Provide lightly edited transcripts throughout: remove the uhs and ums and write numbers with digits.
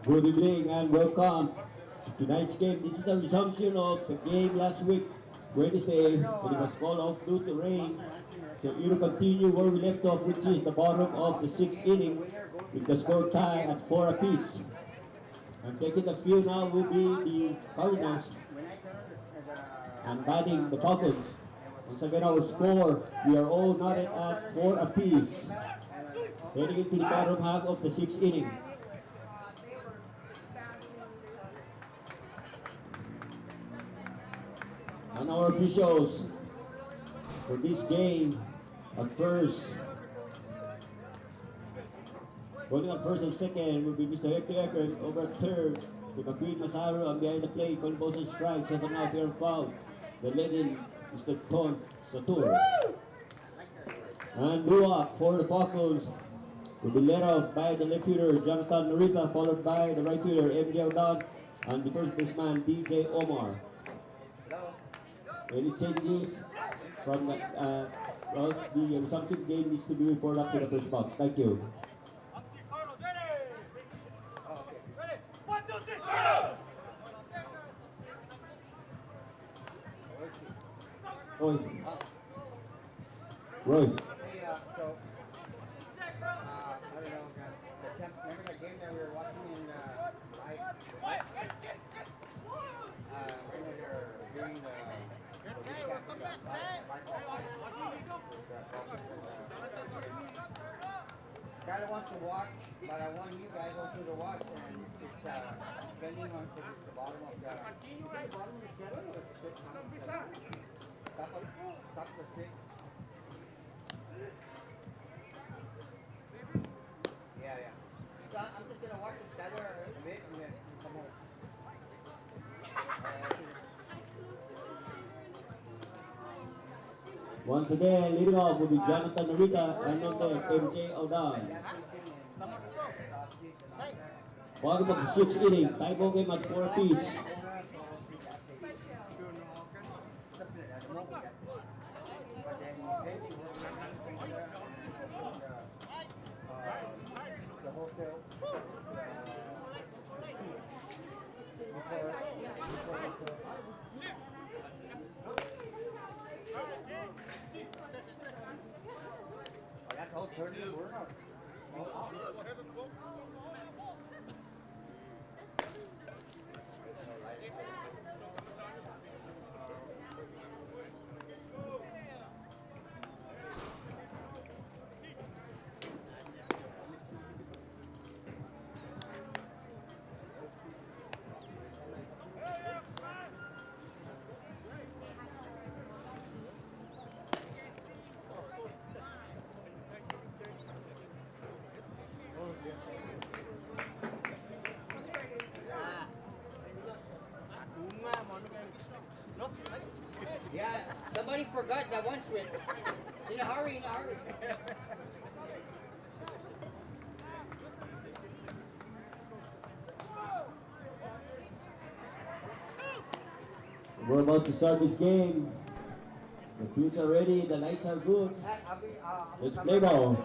Good evening and welcome to tonight's game. This is a resumption of the game last week, Wednesday, when it was called off due to rain. So it will continue where we left off, which is the bottom of the 6th inning, with the score tie at 4 apiece. And taking the field now will be the Cardinals, and batting the Falcons. Once again, our score, we are all knotted at 4 apiece, heading into the bottom half of the 6th inning. And our officials for this game, at first, rolling at first and second will be Mr. Hector Efren. Over at third, Mr. McQueen Masaro, and behind the plate, calling balls and strikes, 7-0 fair and foul. The legend, Mr. Ton Satur. And Luwak for the Falcons will be led off by the left fielder, Jonathan Norita, followed by the right fielder, MJ Odan, and the first baseman, DJ Omar. Any changes from the resumption game needs to be reported up to the first box. Thank you. Roy. Roy. I don't know, remember that game that we were watching in live? When they were doing the kind of wants to watch, but I want you guys also to watch, and it's depending on the bottom of the schedule or top of 6. Yeah. So I'm just gonna watch the schedule a bit and then come home. Once again, leading off will be Jonathan Norita and on deck, MJ Odan. Bottom of the 6th inning, tie ball game at 4 apiece. That's all 30 work. Yeah, somebody forgot that one switch. In a hurry. We're about to start this game. The fields are ready, the lights are good. Let's play ball.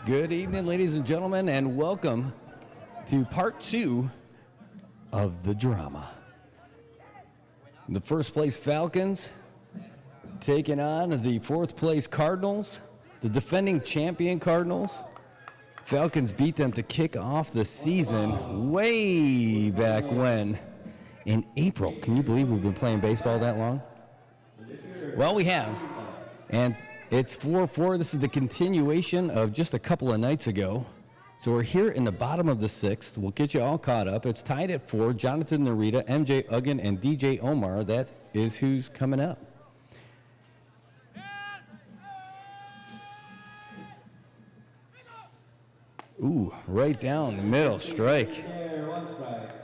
Good evening, ladies and gentlemen, and welcome to part 2 of the drama. The first place Falcons taking on the 4th place Cardinals, the defending champion Cardinals. Falcons beat them to kick off the season way back when, in April. Can you believe we've been playing baseball that long? Well, we have. And it's 4-4. This is the continuation of just a couple of nights ago. So we're here in the bottom of the 6th. We'll get you all caught up. It's tied at 4. Jonathan Narita, MJ Uggan, and DJ Omar. That is who's coming up. Ooh, right down the middle, strike.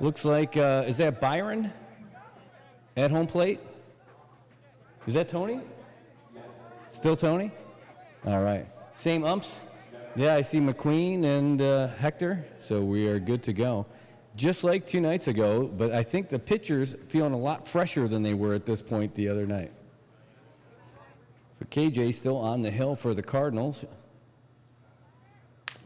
Looks like, is that Byron at home plate? Is that Tony? Still Tony? All right. Same umps? Yeah, I see McQueen and Hector, so we are good to go. Just like 2 nights ago, but I think the pitchers feeling a lot fresher than they were at this point the other night. So KJ still on the hill for the Cardinals.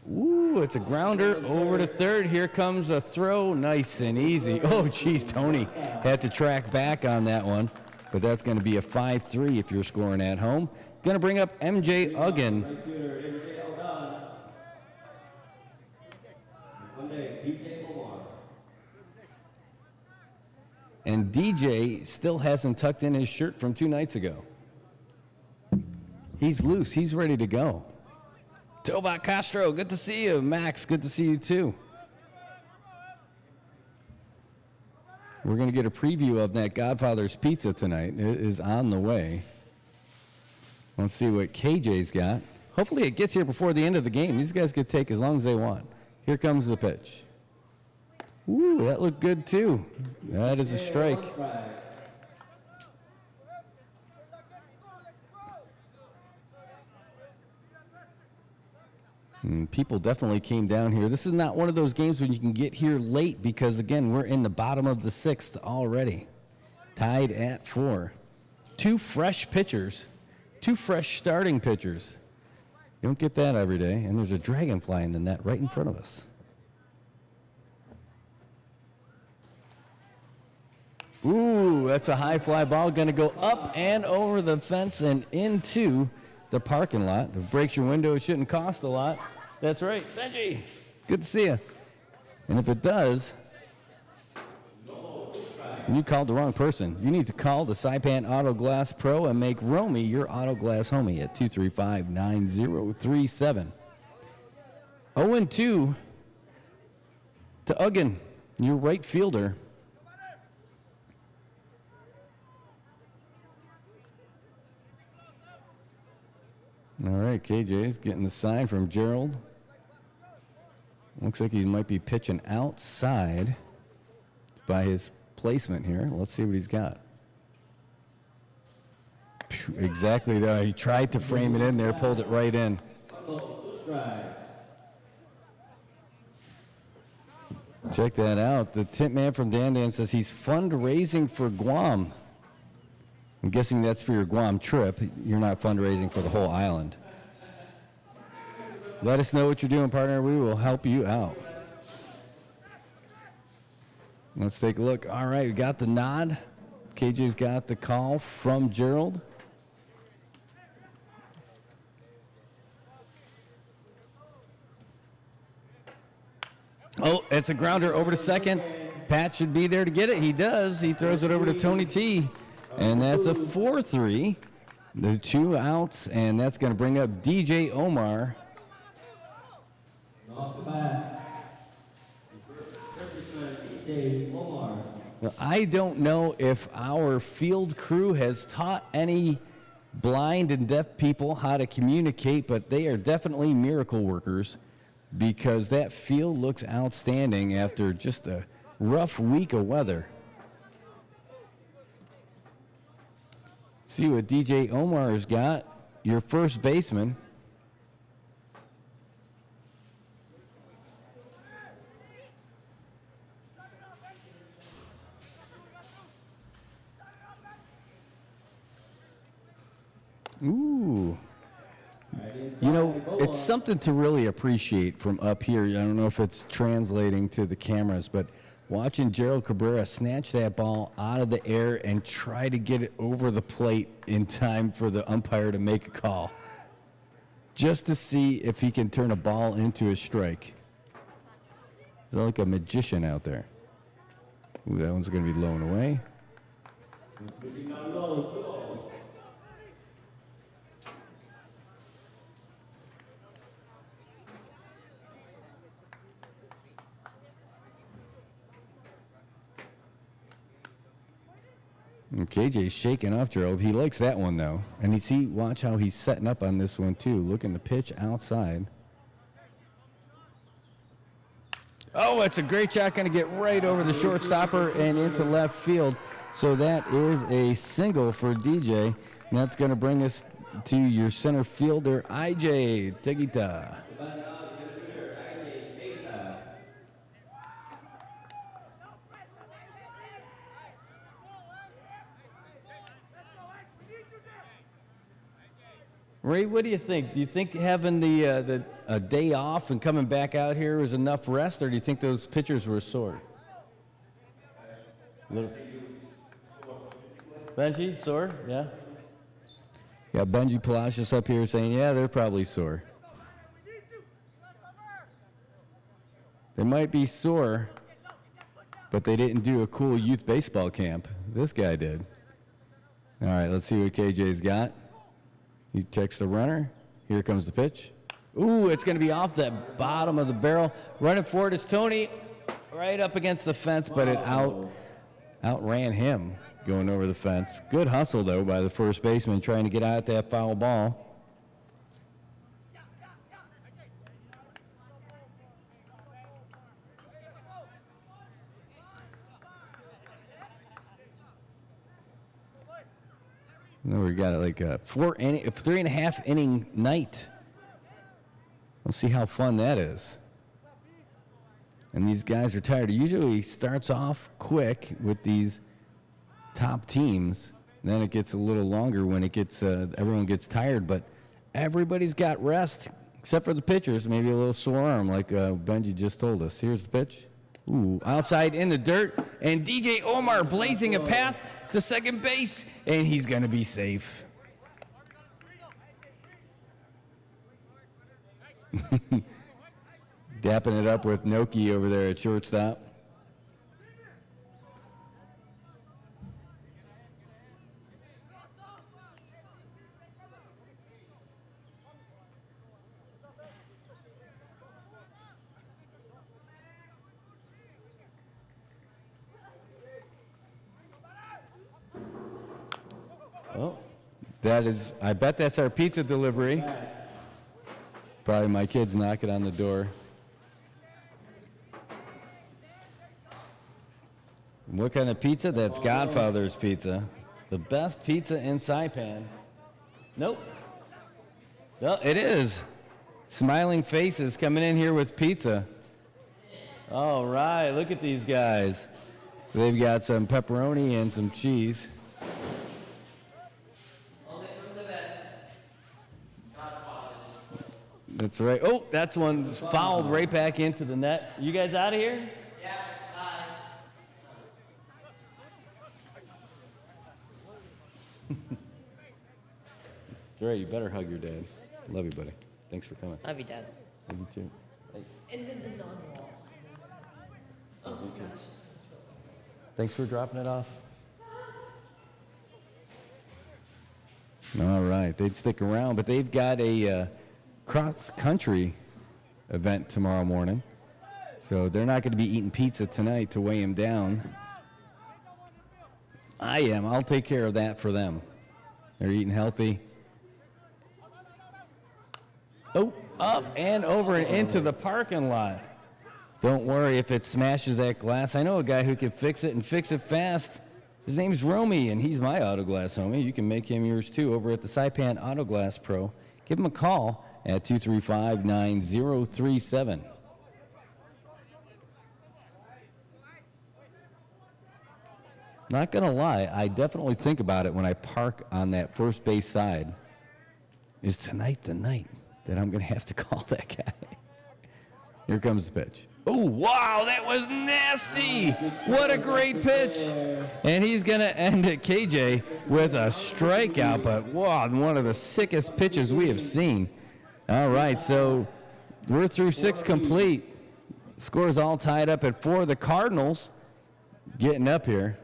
Ooh, it's a grounder over to third. Here comes a throw, nice and easy. Oh, geez, Tony had to track back on that one, but that's going to be a 5-3 if you're scoring at home. It's going to bring up MJ Uggan. And DJ still hasn't tucked in his shirt from 2 nights ago. He's loose. He's ready to go. Tobot Castro, good to see you. Max, good to see you too. We're going to get a preview of that Godfather's Pizza tonight. It is on the way. Let's see what KJ's got. Hopefully it gets here before the end of the game. These guys could take as long as they want. Here comes the pitch. Ooh, that looked good too. That is a strike. And people definitely came down here. This is not one of those games when you can get here late because, again, we're in the bottom of the 6th already. Tied at 4. 2 fresh pitchers. 2 fresh starting pitchers. You don't get that every day. And there's a dragonfly in the net right in front of us. Ooh, that's a high fly ball. Going to go up and over the fence and into the parking lot. If it breaks your window, it shouldn't cost a lot. That's right. Benji, good to see you. And if it does, you called the wrong person. You need to call the SAIPAN Auto Glass Pro and make Romy your auto glass homie at 235-9037. 0-2 to Uggan, your right fielder. All right, KJ's getting the sign from Gerald. Looks like he might be pitching outside by his placement here. Let's see what he's got. Exactly there. He tried to frame it in there, pulled it right in. Check that out. The tip man from Dan says he's fundraising for Guam. I'm guessing that's for your Guam trip. You're not fundraising for the whole island. Let us know what you're doing, partner. We will help you out. Let's take a look. All right, we got the nod. KJ's got the call from Gerald. Oh, it's a grounder over to second. Pat should be there to get it. He does. He throws it over to Tony T. And that's a 4-3. The 2 outs, and that's going to bring up DJ Omar. Well, I don't know if our field crew has taught any blind and deaf people how to communicate, but they are definitely miracle workers because that field looks outstanding after just a rough week of weather. See what DJ Omar has got, your first baseman. Ooh. You know, it's something to really appreciate from up here. I don't know if it's translating to the cameras, but watching Gerald Cabrera snatch that ball out of the air and try to get it over the plate in time for the umpire to make a call. Just to see if he can turn a ball into a strike. He's like a magician out there. Ooh, that one's going to be low and away. And KJ's shaking off Gerald. He likes that one, though. And you see, watch how he's setting up on this one, too. Looking to pitch outside. Oh, it's a great shot. Going to get right over the shortstopper and into left field. So that is a single for DJ. And that's going to bring us to your center fielder, IJ Tegita. Ray, what do you think? Do you think having the day off and coming back out here was enough rest, or do you think those pitchers were sore? Benji, sore? Yeah. Got Benji Palacios up here saying, yeah, they're probably sore. They might be sore, but they didn't do a cool youth baseball camp. This guy did. All right, let's see what KJ's got. He checks the runner. Here comes the pitch. Ooh, it's going to be off the bottom of the barrel. Running for it is Tony, right up against the fence, but it outran him going over the fence. Good hustle, though, by the first baseman trying to get out that foul ball. No, we got like a 3.5 inning night. Let's see how fun that is. And these guys are tired. It usually starts off quick with these top teams. Then it gets a little longer when it gets everyone gets tired. But everybody's got rest except for the pitchers. Maybe a little sore arm, like Benji just told us. Here's the pitch. Ooh, outside in the dirt, and DJ Omar blazing a path to second base, and he's going to be safe. Dapping it up with Noki over there at shortstop. Oh, that is, I bet that's our pizza delivery. Probably my kids knocking on the door. What kind of pizza? That's Godfather's Pizza. The best pizza in Saipan. Nope. No, it is. Smiling faces coming in here with pizza. All right, look at these guys. They've got some pepperoni and some cheese. That's right. Oh, that's one fouled right back into the net. You guys out of here? Yeah, bye. That's right. You better hug your dad. Love you, buddy. Thanks for coming. Love you, Dad. Love you too. And then the non-wall. Love you too. Thanks for dropping it off. All right. They'd stick around, but they've got a cross-country event tomorrow morning. So they're not going to be eating pizza tonight to weigh him down. I am. I'll take care of that for them. They're eating healthy. Oh, up and over and into the parking lot. Don't worry if it smashes that glass. I know a guy who can fix it and fix it fast. His name's Romy, and he's my Auto Glass homie. You can make him yours, too, over at the Saipan Auto Glass Pro. Give him a call at 235-9037. Not going to lie, I definitely think about it when I park on that first base side. Is tonight the night that I'm going to have to call that guy? Here comes the pitch. Oh, wow, that was nasty. What a great pitch. And he's going to end it, KJ, with a strikeout, but wow, one of the sickest pitches we have seen. All right, so we're through 6 complete. Scores all tied up at 4. The Cardinals getting up here.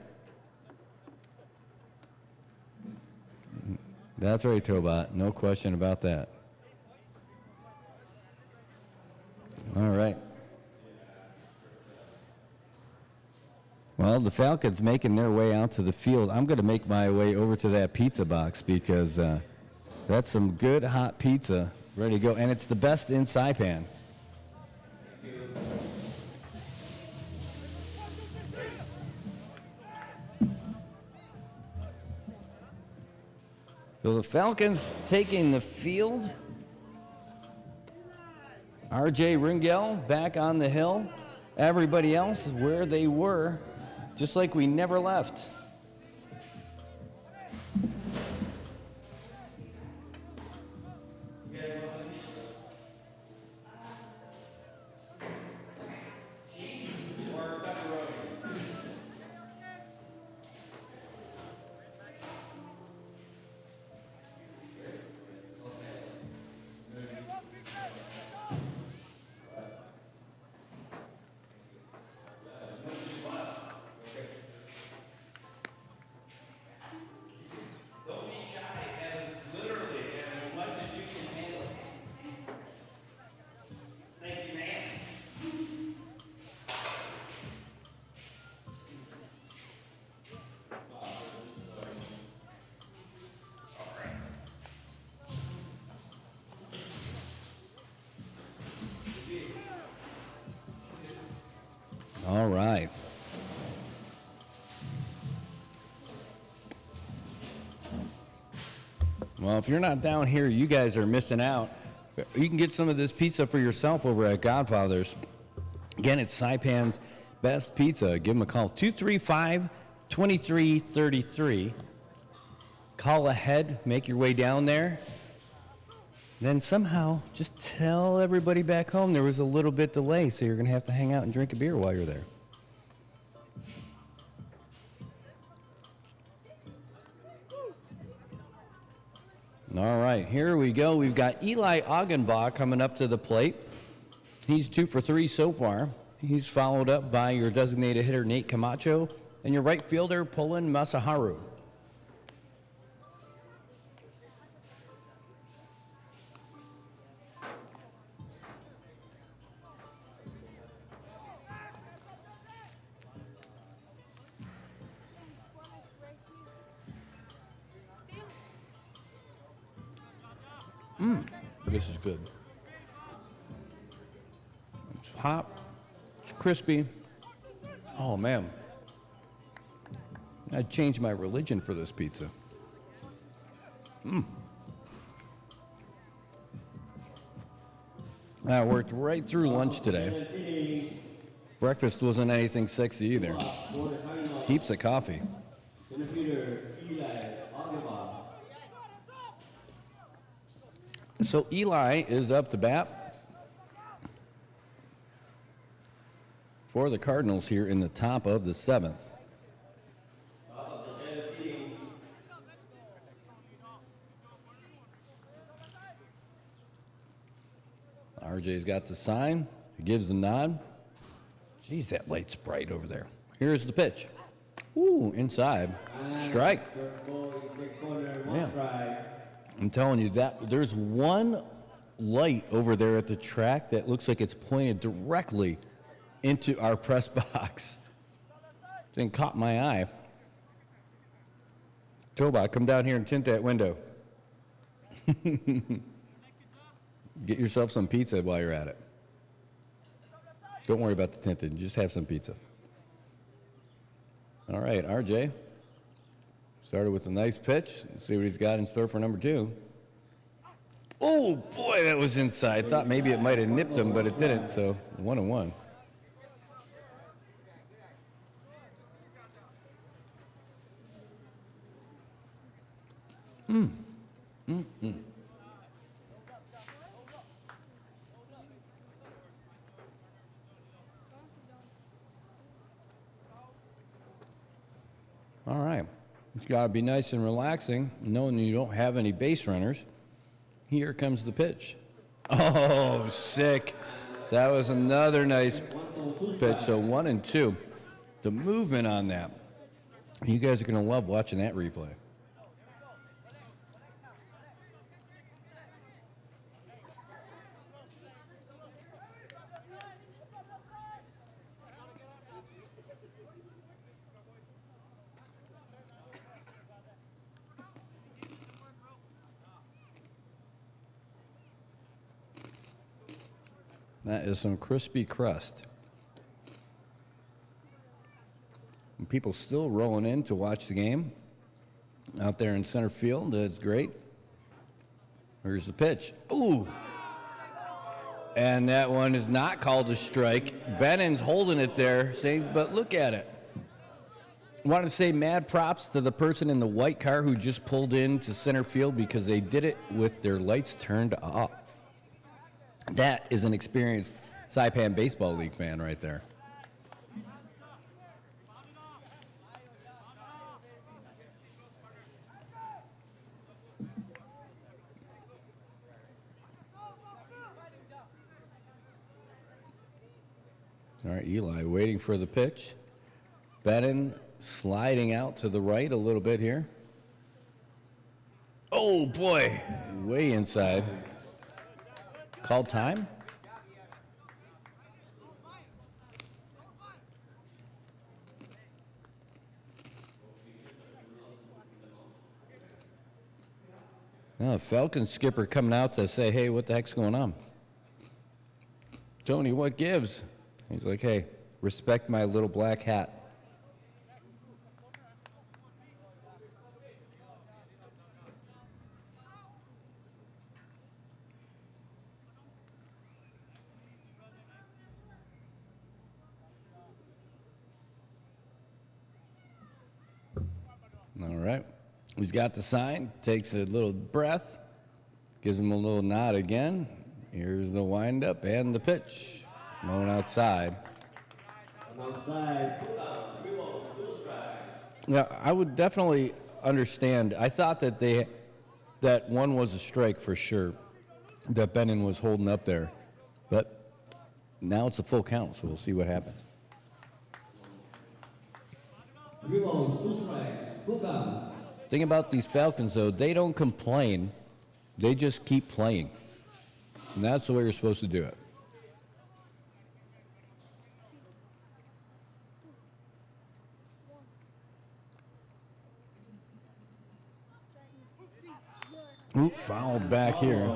That's right, Tobot. No question about that. All right. Well, the Falcons making their way out to the field. I'm going to make my way over to that pizza box because that's some good hot pizza ready to go, and it's the best in SAIPAN. So the Falcons taking the field. RJ Ringel back on the hill. Everybody else where they were, just like we never left. All right. Well, if you're not down here, you guys are missing out. You can get some of this pizza for yourself over at Godfather's. Again, it's SAIPAN's best pizza. Give them a call, 235-2333. Call ahead, make your way down there. Then somehow just tell everybody back home there was a little bit delay, so you're going to have to hang out and drink a beer while you're there. All right, here we go. We've got Eli Augenbach coming up to the plate. He's 2 for 3 so far. He's followed up by your designated hitter, Nate Camacho, and your right fielder, Polan Masaharu. This is good. It's hot. It's crispy. Oh, man. I'd change my religion for this pizza. I worked right through lunch today. Breakfast wasn't anything sexy either. Heaps of coffee. So Eli is up to bat for the Cardinals here in the top of the 7th. RJ's got the sign. He gives the nod. Geez, that light's bright over there. Here's the pitch. Ooh, inside. Strike. Yeah. I'm telling you that there's one light over there at the track that looks like it's pointed directly into our press box. Thing caught my eye. Tobot, come down here and tint that window. Get yourself some pizza while you're at it. Don't worry about the tinting, just have some pizza. All right, RJ. Started with a nice pitch. Let's see what he's got in store for number 2. Oh, boy, that was inside. Thought maybe it might have nipped him, but it didn't, so 1-1. All right. It's got to be nice and relaxing, knowing you don't have any base runners. Here comes the pitch. Oh, sick. That was another nice pitch. So 1-2. The movement on that. You guys are going to love watching that replay. That is some crispy crust. And people still rolling in to watch the game out there in center field. That's great. Here's the pitch. Ooh. And that one is not called a strike. Bennon's holding it there, saying, but look at it. I want to say mad props to the person in the white car who just pulled into center field because they did it with their lights turned off. That is an experienced SAIPAN Baseball League fan right there. All right, Eli waiting for the pitch. Bennon sliding out to the right a little bit here. Oh, boy, way inside. Called time? Now, Falcons skipper coming out to say, hey, what the heck's going on? Tony, what gives? He's like, hey, respect my little black hat. All right. He's got the sign, takes a little breath, gives him a little nod again. Here's the windup and the pitch. Going outside. Yeah, I would definitely understand. I thought that one was a strike for sure, that Bennon was holding up there. But now it's a full count, so we'll see what happens. 3 balls, 2 strikes, full count. Thing about these Falcons, though, they don't complain. They just keep playing. And that's the way you're supposed to do it. Oop, fouled back here.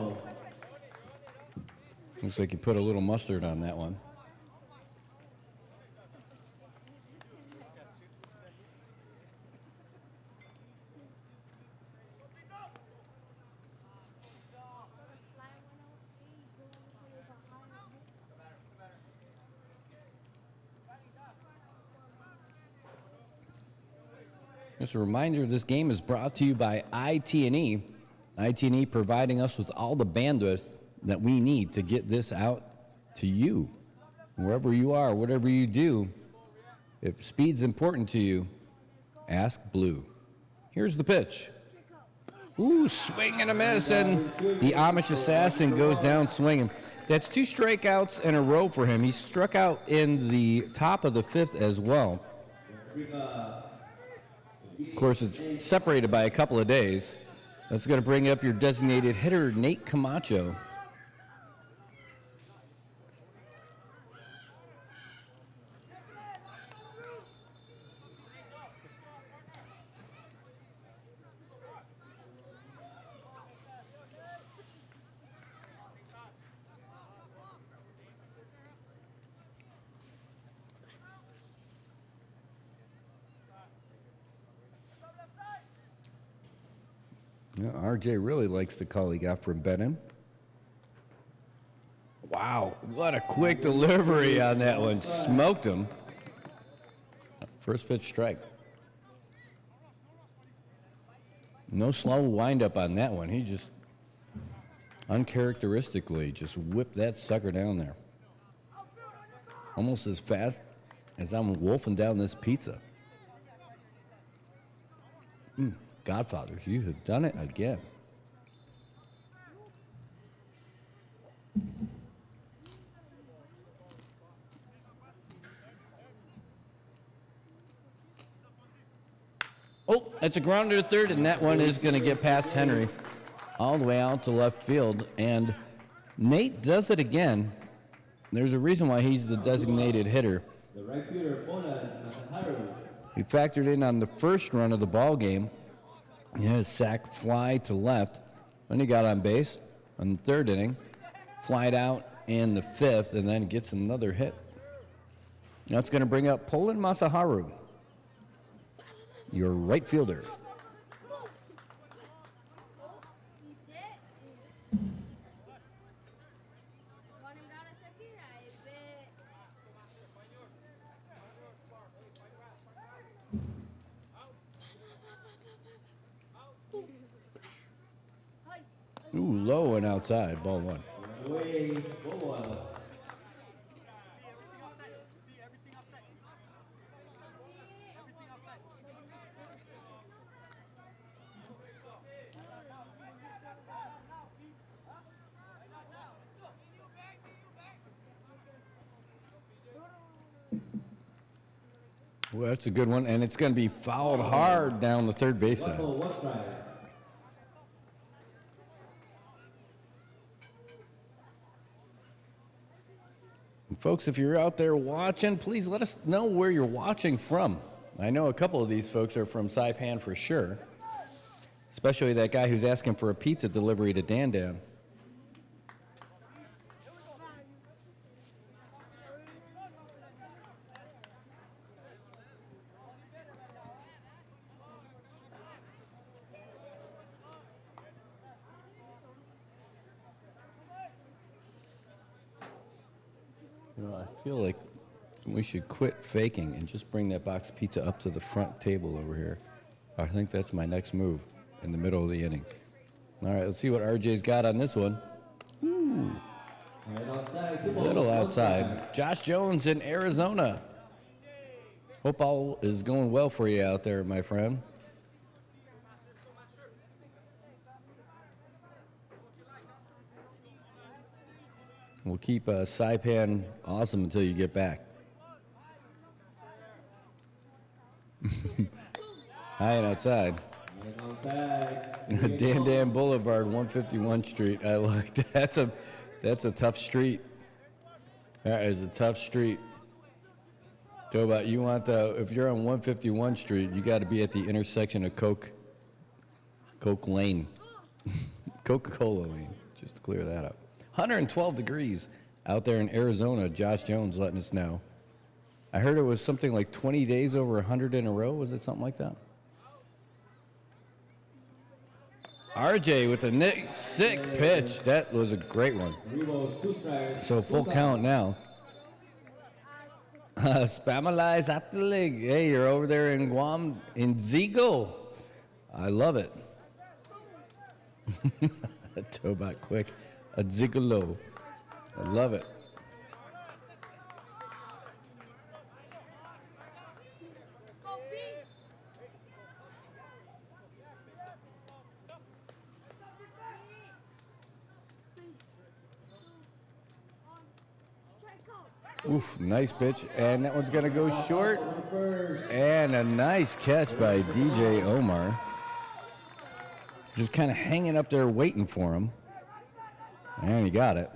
Looks like you put a little mustard on that one. Just a reminder, this game is brought to you by IT&E. IT&E providing us with all the bandwidth that we need to get this out to you. Wherever you are, whatever you do, if speed's important to you, ask Blue. Here's the pitch. Ooh, swing and a miss, and the Amish assassin goes down swinging. That's 2 strikeouts in a row for him. He struck out in the top of the 5th as well. Of course, it's separated by a couple of days. That's going to bring up your designated hitter, Nate Camacho. Yeah, RJ really likes the call he got from Bennon. Wow, what a quick delivery on that one. Smoked him. First pitch strike. No slow windup on that one. He just uncharacteristically just whipped that sucker down there. Almost as fast as I'm wolfing down this pizza. Godfathers, you have done it again. Oh, that's a grounder to third, and that one is going to get past Henry all the way out to left field. And Nate does it again. There's a reason why he's the designated hitter. The right fielder, He factored in on the first run of the ball game. He had a sac fly to left. Then he got on base on the 3rd inning, flied out in the 5th and then gets another hit. That's going to bring up Poland Masaharu, your right fielder. Ooh, low and outside, ball 1. Away, ball 1. Well, that's a good one, and it's going to be fouled hard down the third base side. One strike. And folks, if you're out there watching, please let us know where you're watching from. I know a couple of these folks are from SAIPAN for sure, especially that guy who's asking for a pizza delivery to Dan Dan. You know, I feel like we should quit faking and just bring that box of pizza up to the front table over here. I think that's my next move in the middle of the inning. All right, let's see what RJ's got on this one. Ooh. Right outside. A little outside. Josh Jones in Arizona. Hope all is going well for you out there, my friend. We'll keep SAIPAN awesome until you get back. High and outside. Right outside. Dan Dan Boulevard, 151 Street. I like that. That's a tough street. That is a tough street. Toba, you want if you're on 151 Street, you got to be at the intersection of Coke Lane, Coca-Cola Lane. Just to clear that up. 112 degrees out there in Arizona. Josh Jones letting us know. I heard it was something like 20 days over 100 in a row. Was it something like that? RJ with a sick pitch. That was a great one. So full count now. Spamalize at the league. Hey, you're over there in Guam, in Zigo. I love it. Tobot quick. A Zigolo. I love it. Oof, nice pitch. And that one's going to go short. And a nice catch by DJ Omar. Just kind of hanging up there waiting for him. And he got it.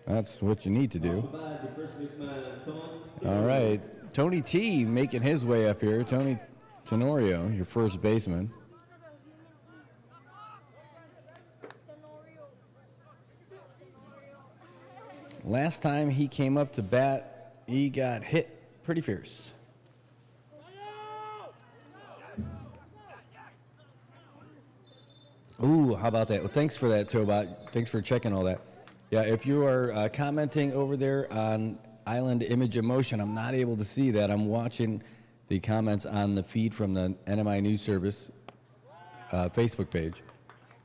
That's what you need to do. All right. Tony T making his way up here. Tony Tenorio, your first baseman. Last time he came up to bat, he got hit pretty fierce. Ooh, how about that? Well, thanks for that, Tobot. Thanks for checking all that. Yeah, if you are commenting over there on Island Image Emotion, I'm not able to see that. I'm watching the comments on the feed from the NMI News Service Facebook page.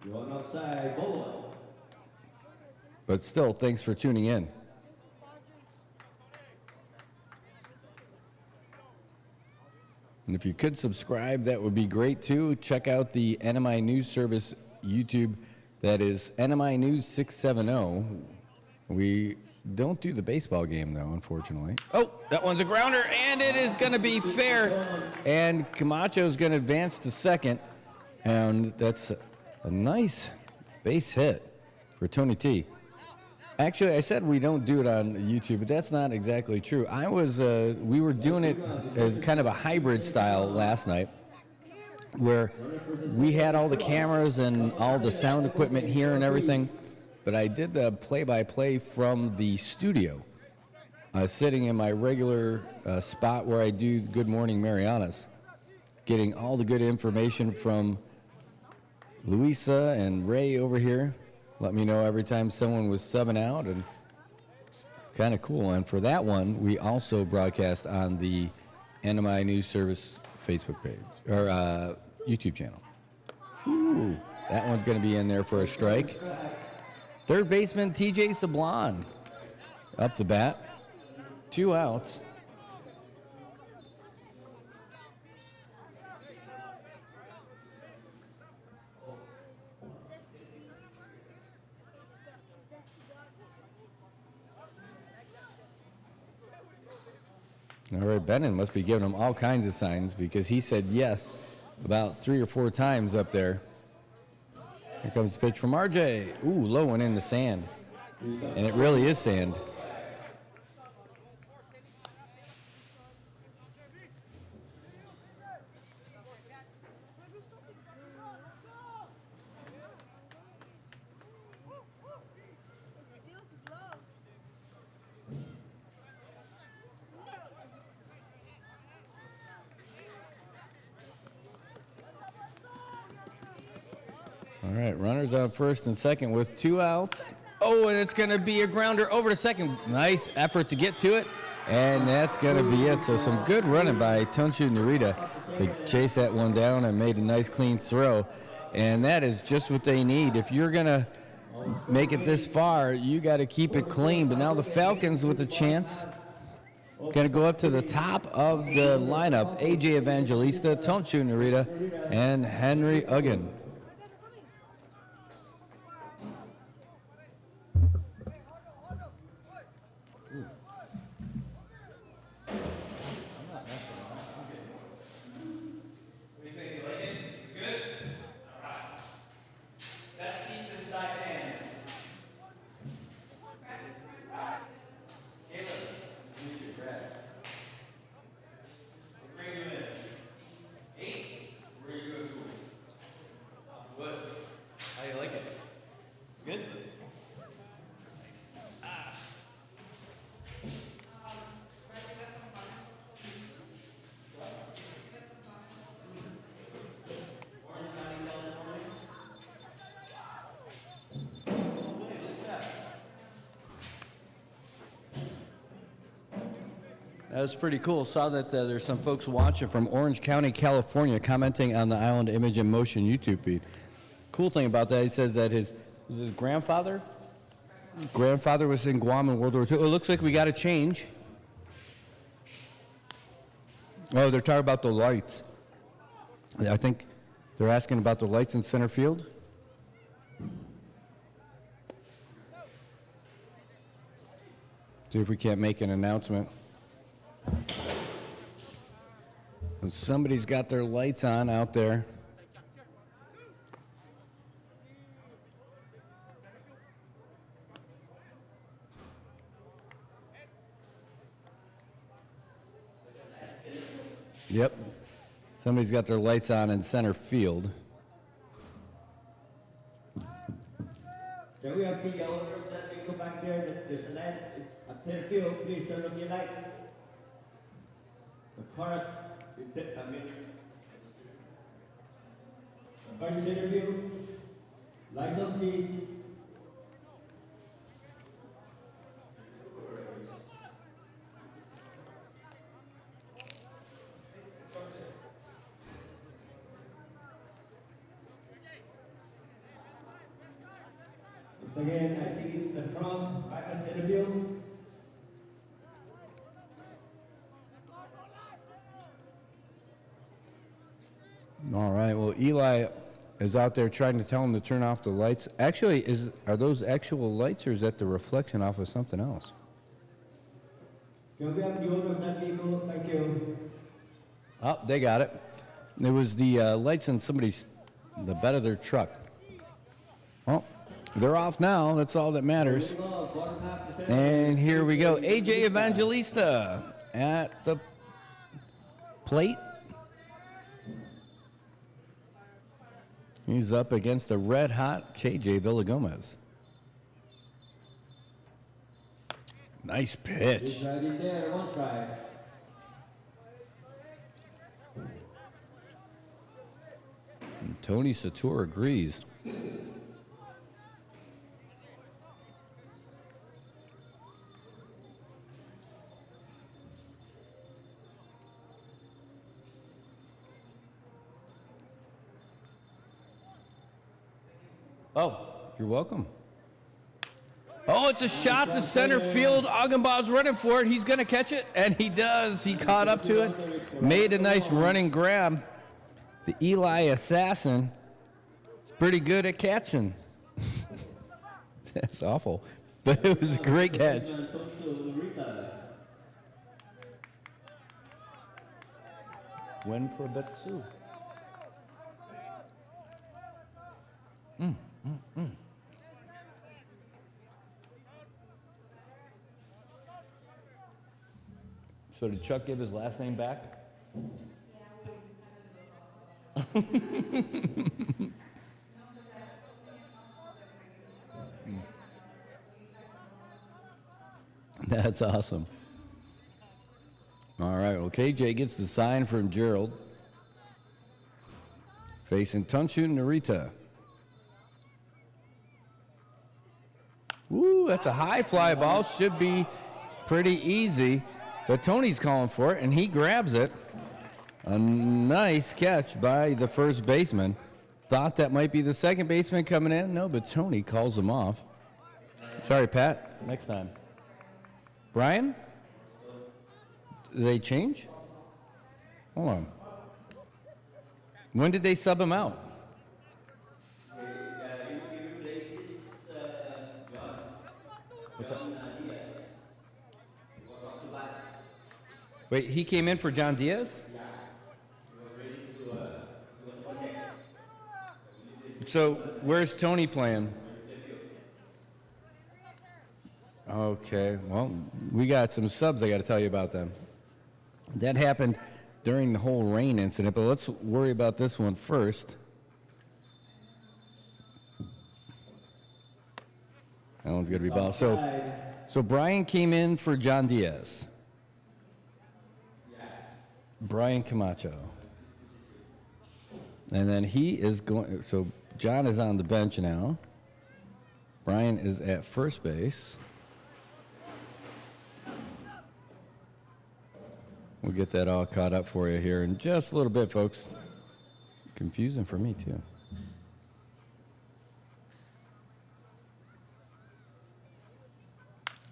One outside, ball. But still, thanks for tuning in. And if you could subscribe, that would be great too. Check out the NMI News Service YouTube. That is NMI News 670. We don't do the baseball game though, unfortunately. Oh, that one's a grounder, and it is going to be fair. And Camacho's going to advance to second. And that's a nice base hit for Tony T. Actually, I said we don't do it on YouTube, but that's not exactly true. We were doing it as kind of a hybrid style last night, where we had all the cameras and all the sound equipment here and everything, but I did the play-by-play from the studio, sitting in my regular spot where I do Good Morning Marianas, getting all the good information from Luisa and Ray over here. Let me know every time someone was subbing out, and kind of cool. And for that one, we also broadcast on the NMI News Service Facebook page, or YouTube channel. Ooh, that one's going to be in there for a strike. Third baseman TJ Sablon up to bat. 2 outs. All right, Bennon must be giving him all kinds of signs because he said yes about 3 or 4 times up there. Here comes the pitch from RJ. Ooh, low one in the sand. And it really is sand. All right, runners on first and second with 2 outs. Oh, and it's going to be a grounder over to second. Nice effort to get to it, and that's going to be it. So some good running by Tonshu Narita to chase that one down and made a nice clean throw. And that is just what they need. If you're going to make it this far, you got to keep it clean. But now the Falcons with a chance. Going to go up to the top of the lineup. AJ Evangelista, Tonshu Narita, and Henry Uggan. That was pretty cool. Saw that there's some folks watching from Orange County, California, commenting on the Island Image and Motion YouTube feed. Cool thing about that, he says that his grandfather was in Guam in World War II. It looks like we got a change. Oh, they're talking about the lights. I think they're asking about the lights in center field. See if we can't make an announcement. And somebody's got their lights on out there. Yep. Somebody's got their lights on in center field. Can we have the owner of that vehicle back there? There's a light at center field. Please turn off your lights. The car in center field. Lights off, please. Once again, I think it's the front, back at center field. All right. Well, Eli is out there trying to tell him to turn off the lights. Actually, are those actual lights, or is that the reflection off of something else? Can we have the owner of that vehicle? Thank you. Oh, they got it. There was the lights on the bed of their truck. Well, they're off now. That's all that matters. And here we go. AJ Evangelista at the plate. He's up against the red-hot KJ Villagomez. Nice He's pitch. right in there, one strike. And Tony Sator agrees. Oh, you're welcome. Oh, it's a shot to center field. Augenbaugh's running for it. He's going to catch it, and he does. He caught up to it, made a nice running grab. The Eli assassin is pretty good at catching. That's awful, but it was a great catch. Win for Betsu. So did Chuck give his last name back? That's awesome. All right, well, KJ gets the sign from Gerald. Facing Tunshu Narita. Ooh, that's a high fly ball. Should be pretty easy. But Tony's calling for it, and he grabs it. A nice catch by the first baseman. Thought that might be the second baseman coming in. No, but Tony calls him off. Sorry, Pat. Next time. Brian? Did they change? Hold on. When did they sub him out? What's up? Wait, he came in for John Diaz? So, where's Tony playing? Okay, well, we got some subs I got to tell you about them. That happened during the whole rain incident, but let's worry about this one first. That one's going to be ball. So Brian came in for John Diaz. Brian Camacho. And then he is going, so John is on the bench now. Brian is at first base. We'll get that all caught up for you here in just a little bit, folks. Confusing for me, too.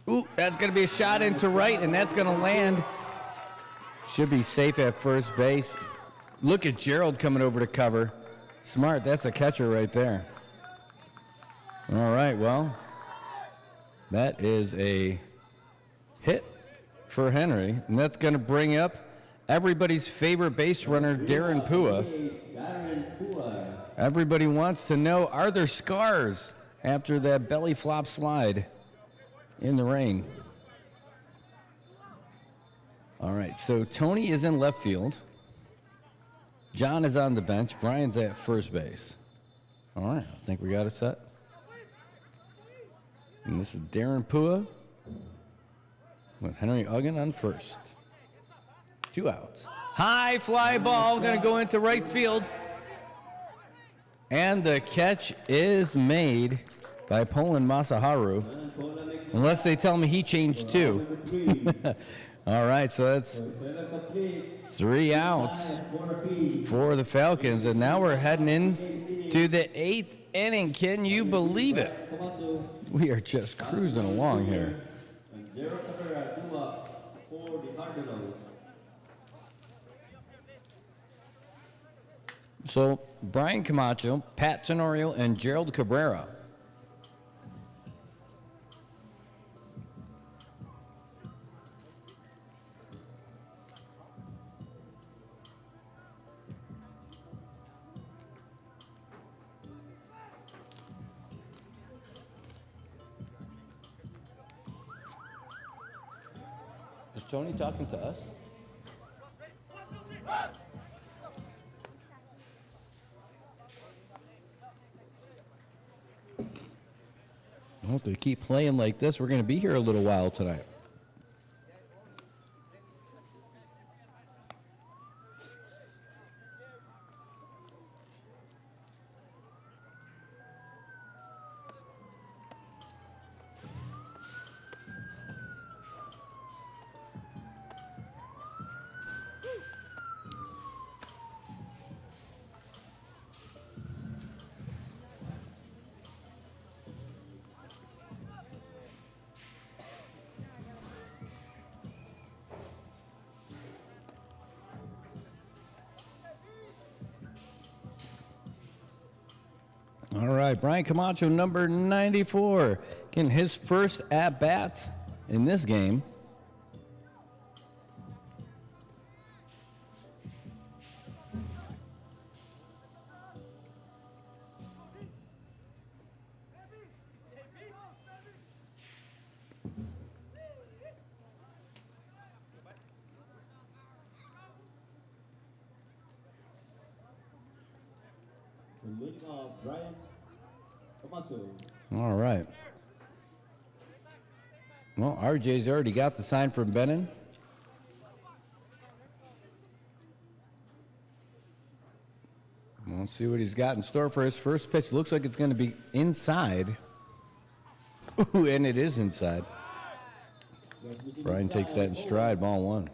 Ooh, that's going to be a shot into right, and that's going to land. Should be safe at first base. Look at Gerald coming over to cover. Smart, that's a catcher right there. All right, well, that is a hit for Henry, and that's going to bring up everybody's favorite base runner, Darren Pua. Everybody wants to know, are there scars after that belly flop slide in the rain? All right, so Tony is in left field. John is on the bench. Brian's at first base. All right, I think we got it set. And this is Darren Pua with Henry Uggan on first. 2 outs. High fly ball going to go into right field. And the catch is made by Poland Masaharu. Unless they tell me he changed too. All right, so that's 3 outs for the Falcons. And now we're heading in to the 8th inning. Can you believe it? We are just cruising along here. So Brian Camacho, Pat Tenorio, and Gerald Cabrera. Is Tony talking to us? Well, if they keep playing like this, we're going to be here a little while tonight. All right, Brian Camacho, number 94, getting his first at-bats in this game. The leading of Brian Camacho. All right. Well, RJ's already got the sign from Bennon. We'll see what he's got in store for his first pitch. Looks like it's going to be inside. Ooh, and it is inside. Brian takes that in stride, ball one.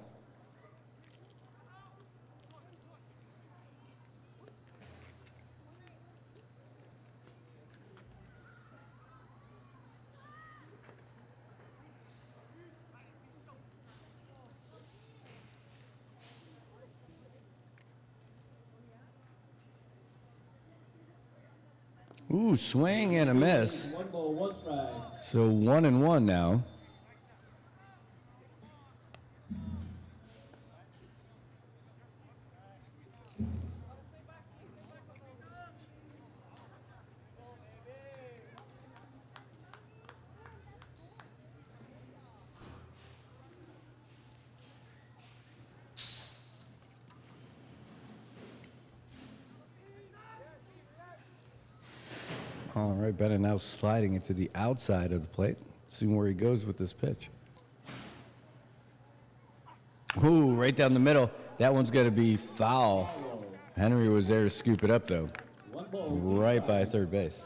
Ooh, swing and a miss. 1 ball, 1 strike. So 1-1 now. All right, Bennett now sliding it to the outside of the plate. Seeing where he goes with this pitch. Ooh, right down the middle. That one's going to be foul. Henry was there to scoop it up, though. 1 ball, Right by third base.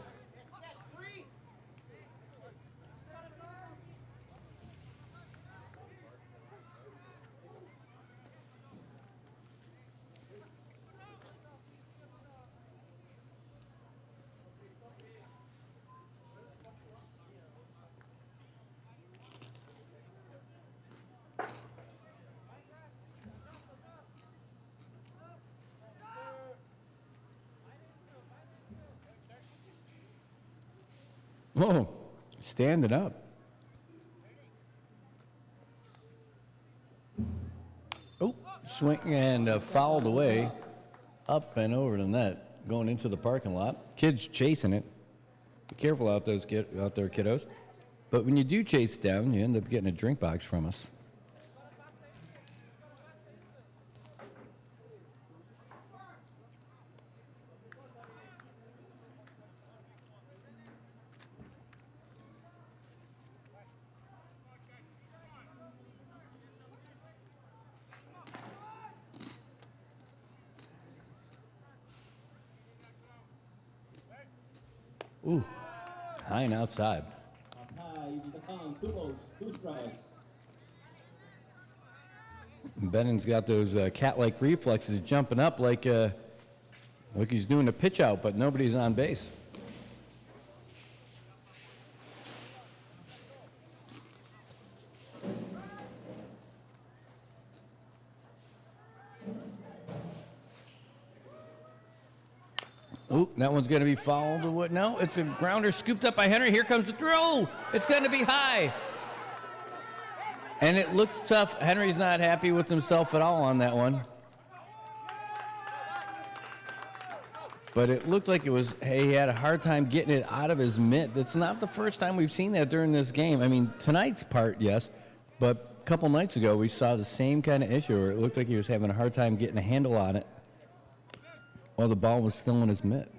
Oh, standing up. Oh, swing and fouled away up and over the net, going into the parking lot. Kids chasing it. Be careful out there, kiddos. But when you do chase down, you end up getting a drink box from us. Ooh, high and outside. Up high, with the count, 2 balls, 2 strikes. Bennon's got those cat-like reflexes, jumping up like he's doing a pitch out, but nobody's on base. Ooh, that one's going to be fouled. What? No, it's a grounder scooped up by Henry. Here comes the throw. It's going to be high. And it looks tough. Henry's not happy with himself at all on that one. But it looked like it was, hey, he had a hard time getting it out of his mitt. That's not the first time we've seen that during this game. I mean, tonight's part, yes. But a couple nights ago, we saw the same kind of issue where it looked like he was having a hard time getting a handle on it while the ball was still in his mitt.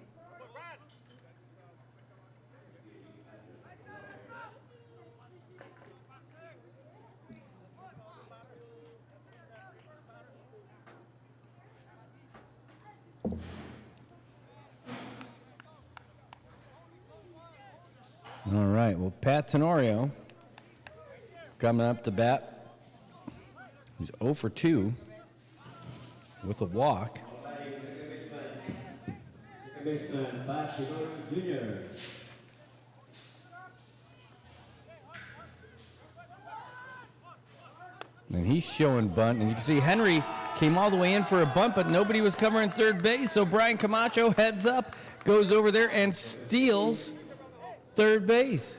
All right, well, Pat Tenorio coming up to bat. He's 0 for 2 with a walk. Baseman, Pat Tenorio Jr. And he's showing bunt, and you can see Henry Came all the way in for a bunt, but nobody was covering third base. So Brian Camacho heads up, goes over there and steals third base.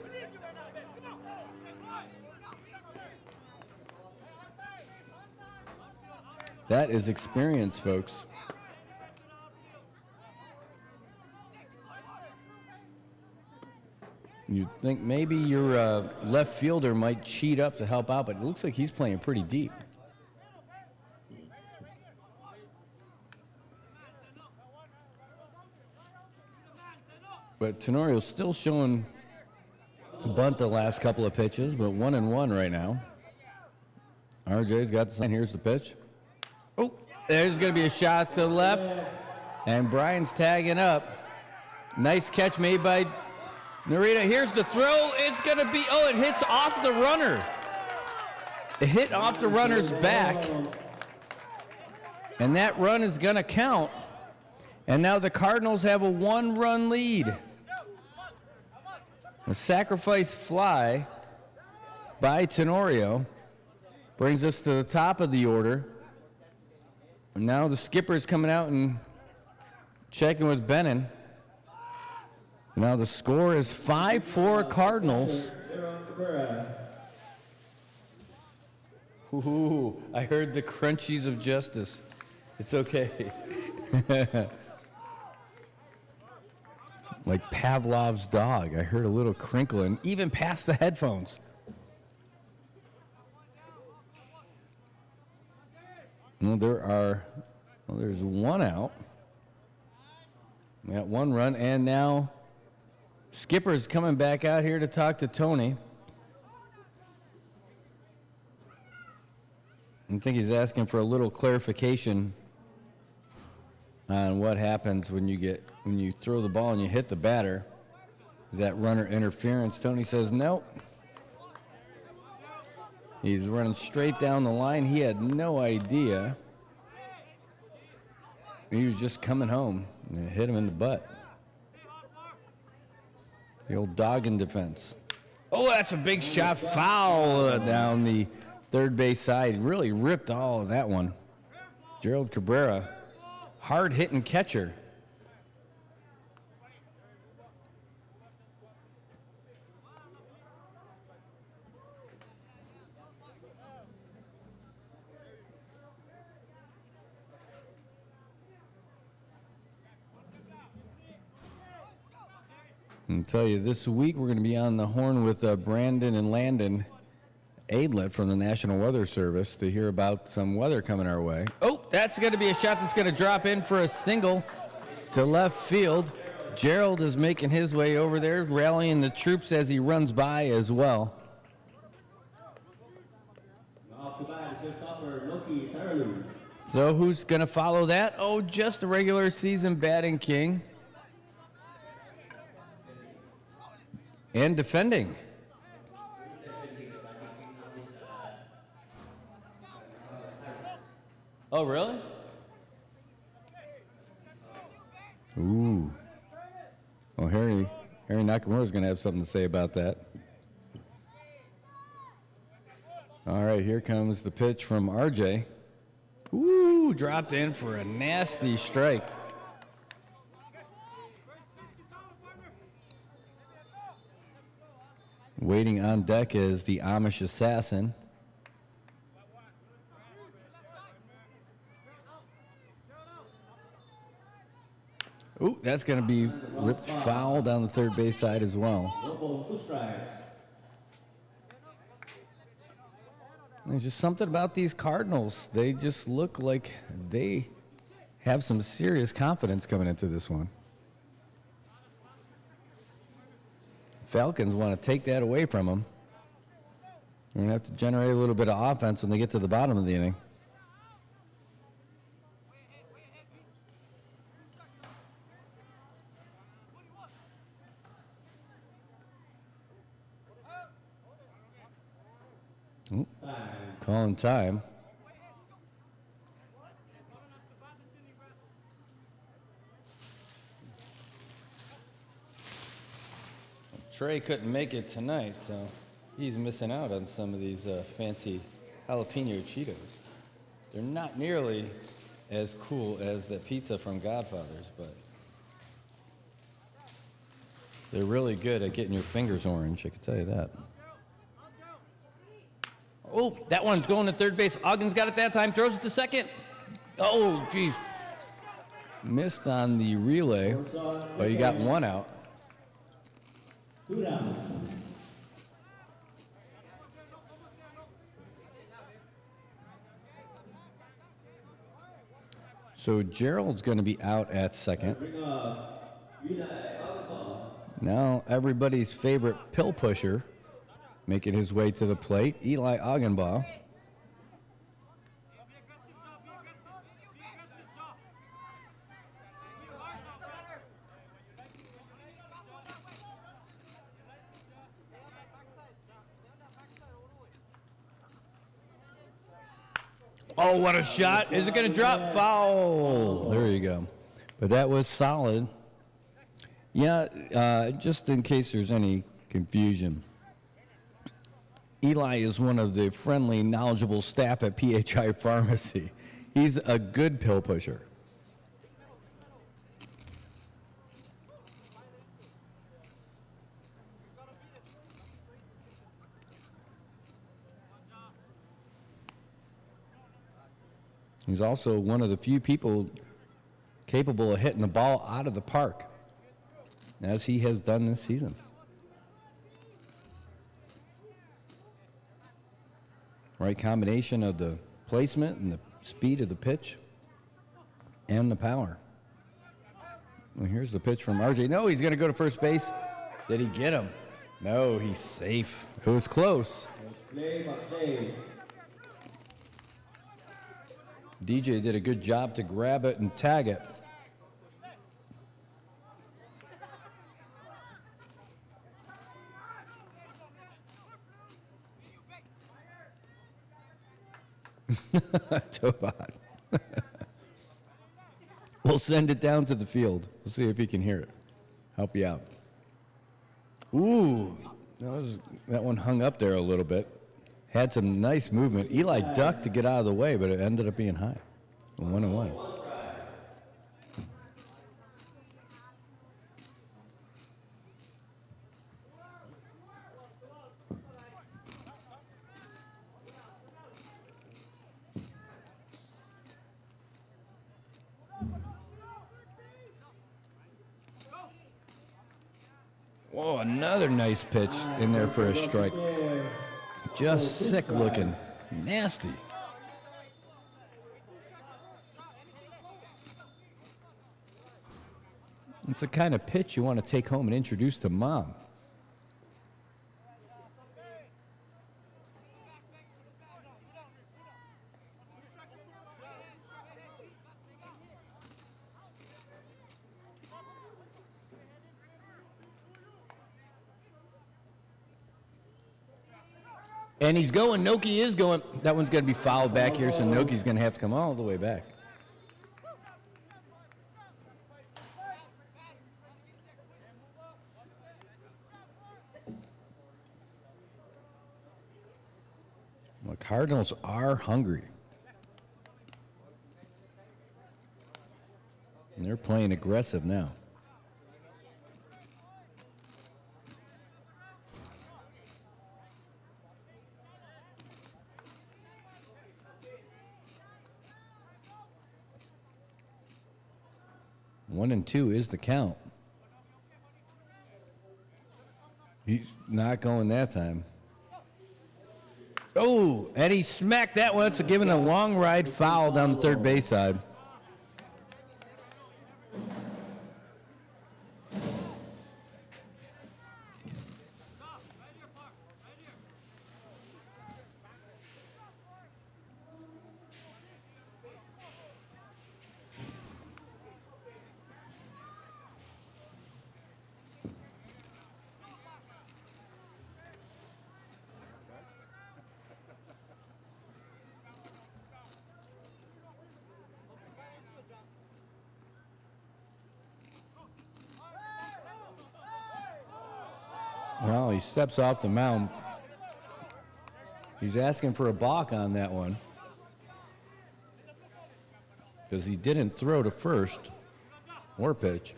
That is experience, folks. You'd think maybe your left fielder might cheat up to help out, but it looks like he's playing pretty deep. But Tenorio's still showing bunt the last couple of pitches, but 1-1 right now. RJ's got the sign. Here's the pitch. Oh, there's going to be a shot to the left, and Brian's tagging up. Nice catch made by Narita. Here's the throw. It's going to be, oh, it hits off the runner. It hit off the runner's back, and that run is going to count. And now the Cardinals have a 1-run lead. A sacrifice fly by Tenorio brings us to the top of the order. And now the skipper's coming out and checking with Bennon. Now the score is 5-4 Cardinals. Ooh, I heard the crunchies of justice. It's okay. Like Pavlov's dog. I heard a little crinkling, even past the headphones. Well, there's one out. We got 1 run, and now Skipper's coming back out here to talk to Tony. I think he's asking for a little clarification on what happens when you throw the ball and you hit the batter. Is that runner interference? Tony says no. He's running straight down the line. He had no idea. He was just coming home and it hit him in the butt. The old dog in defense. Oh, that's a big shot, foul down the third base side. Really ripped all of that one. Gerald Cabrera. Hard-hitting catcher. I'll tell you, this week we're going to be on the horn with Brandon and Landon Aidlet from the National Weather Service to hear about some weather coming our way. Oh, that's going to be a shot that's going to drop in for a single to left field. Gerald is making his way over there, rallying the troops as he runs by as well. So who's going to follow that? Oh, just the regular season batting king. And defending. Oh, really? Ooh. Well, Harry Nakamura's going to have something to say about that. All right, here comes the pitch from RJ. Ooh, dropped in for a nasty strike. Waiting on deck is the Amish assassin. Ooh, that's going to be ripped foul down the third base side as well. There's just something about these Cardinals. They just look like they have some serious confidence coming into this one. Falcons want to take that away from them. They're going to have to generate a little bit of offense when they get to the bottom of the inning. Ooh, calling time. Trey couldn't make it tonight, so he's missing out on some of these fancy jalapeno Cheetos. They're not nearly as cool as the pizza from Godfather's, but they're really good at getting your fingers orange, I can tell you that. Oh, that one's going to third base. Ogden's got it that time, throws it to second. Oh, geez. Missed on the relay, but you got one out. 2 down. So Gerald's going to be out at second. Now everybody's favorite pill pusher making his way to the plate, Eli Augenbaugh. Oh, what a shot. Is it going to drop? Foul. There you go. But that was solid. Yeah, just in case there's any confusion, Eli is one of the friendly, knowledgeable staff at PHI Pharmacy. He's a good pill pusher. He's also one of the few people capable of hitting the ball out of the park, as he has done this season. Right combination of the placement and the speed of the pitch and the power. Well, here's the pitch from RJ. No, he's going to go to first base. Did he get him? No, he's safe. It was close. Play, but save. DJ did a good job to grab it and tag it. Tobot. We'll send it down to the field. We'll see if he can hear it. Help you out. Ooh, that one hung up there a little bit. Had some nice movement. Eli ducked to get out of the way, but it ended up being high. 1-1. Whoa, another nice pitch in there for a strike. Just sick looking. Nasty. It's the kind of pitch you want to take home and introduce to mom. And he's going. Noki is going. That one's going to be fouled back here, so Noki's going to have to come all the way back. The Cardinals are hungry. And they're playing aggressive now. One and two is the count. He's not going that time. Oh, and he smacked that one. It's giving a long ride foul down the third base side. Well, he steps off the mound. He's asking for a balk on that one. because he didn't throw to first or pitch.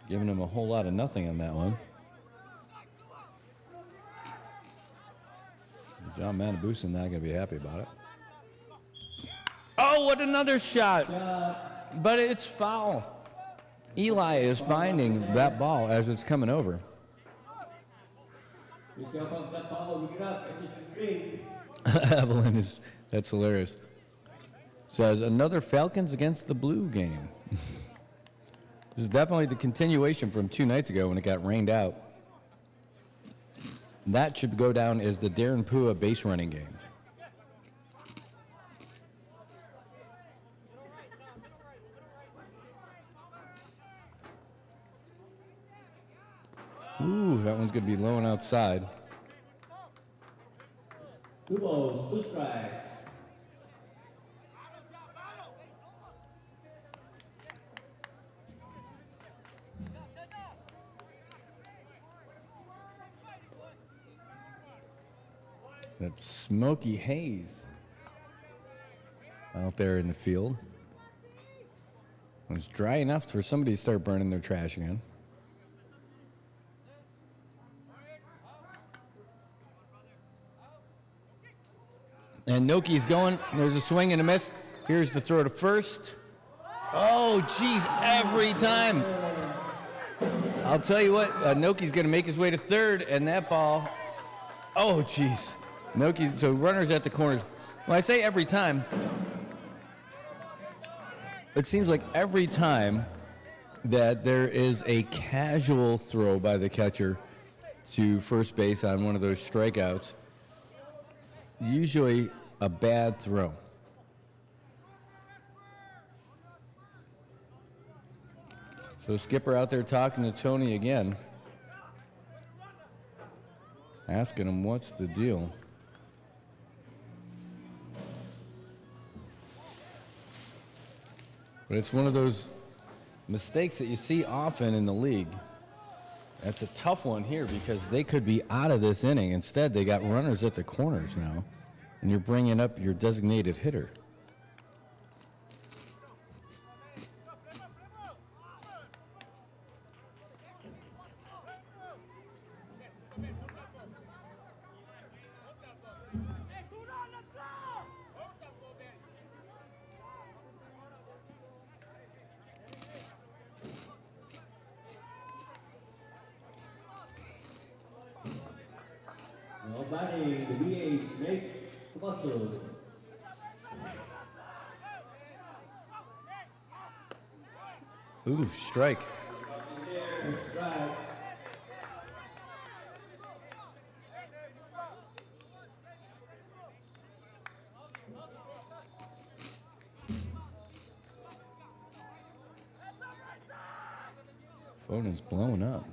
Giving him a whole lot of nothing on that one. John Manabusa not going to be happy about it. Oh, what another shot! But it's foul. Eli is finding that ball as it's coming over. Evelyn is, that's hilarious. Says, another Falcons against the Blue game. This is definitely the continuation from 2 nights ago when it got rained out. That should go down as the Darren Pua base running game. Ooh, that one's going to be low and outside. 2 balls, 2 strikes. That's Smokey Hayes out there in the field. It was dry enough for somebody to start burning their trash again. And Noki's going. There's a swing and a miss. Here's the throw to first. Oh, geez, every time. I'll tell you what, Noki's going to make his way to third, and that ball, oh, geez. Noki's, so runners at the corners. When I say every time, it seems like every time that there is a casual throw by the catcher to first base on one of those strikeouts, usually a bad throw. So Skipper out there talking to Tony again, asking him what's the deal. But it's one of those mistakes that you see often in the league. That's a tough one here because they could be out of this inning. Instead, they got runners at the corners now, and you're bringing up your designated hitter. Nobody, the VH, Nate Palacios. Ooh, strike. Strike. Phone is blowing up.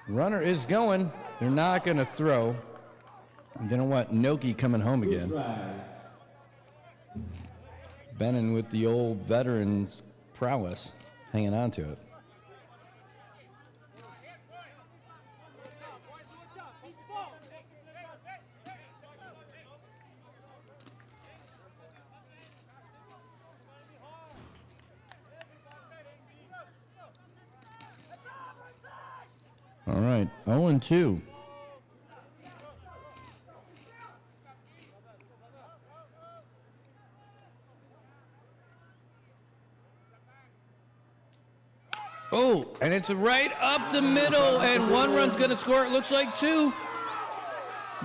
Runner is going. They're not going to throw. They don't want Noki coming home again. Bennon with the old veteran prowess, hanging on to it. All right, 0-2. Oh, and it's right up the middle, and 1 run's going to score. It looks like 2.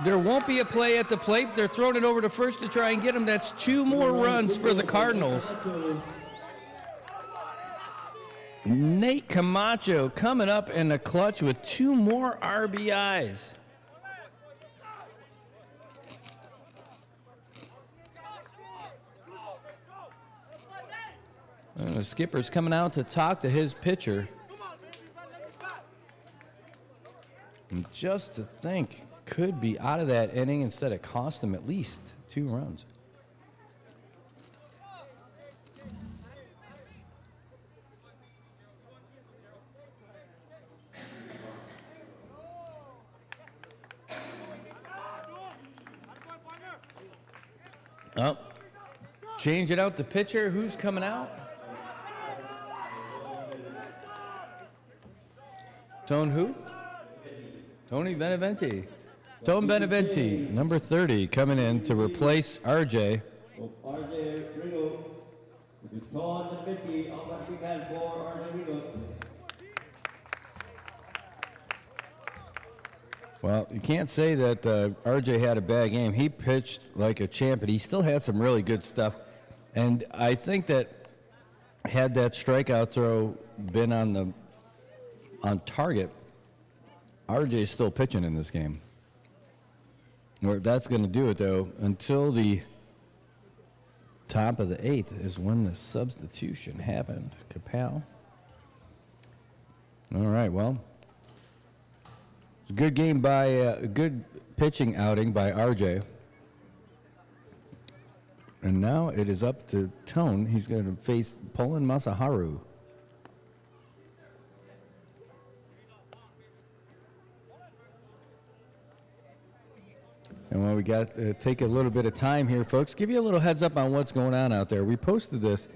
There won't be a play at the plate. They're throwing it over to first to try and get him. That's 2 more runs for the Cardinals. Nate Camacho coming up in the clutch with 2 more RBIs. The skipper's coming out to talk to his pitcher. And just to think, could be out of that inning instead of cost him at least 2 runs. Oh, change it out to pitcher. Who's coming out? Tone who? Tony Beneventi. Tone Beneventi, number 30, coming in to replace RJ. RJ Reno. With Ton and Betty, how about big hand for RJ Reno? Well, you can't say that RJ had a bad game. He pitched like a champ, but he still had some really good stuff. And I think that had that strikeout throw been on target, RJ's still pitching in this game. Or that's going to do it, though, until the top of the 8th is when the substitution happened. Kapow. All right, well, it's a good game by a good pitching outing by RJ. And now it is up to Tone. He's going to face Poland Masaharu. And while we got to take a little bit of time here, folks, give you a little heads up on what's going on out there. We posted this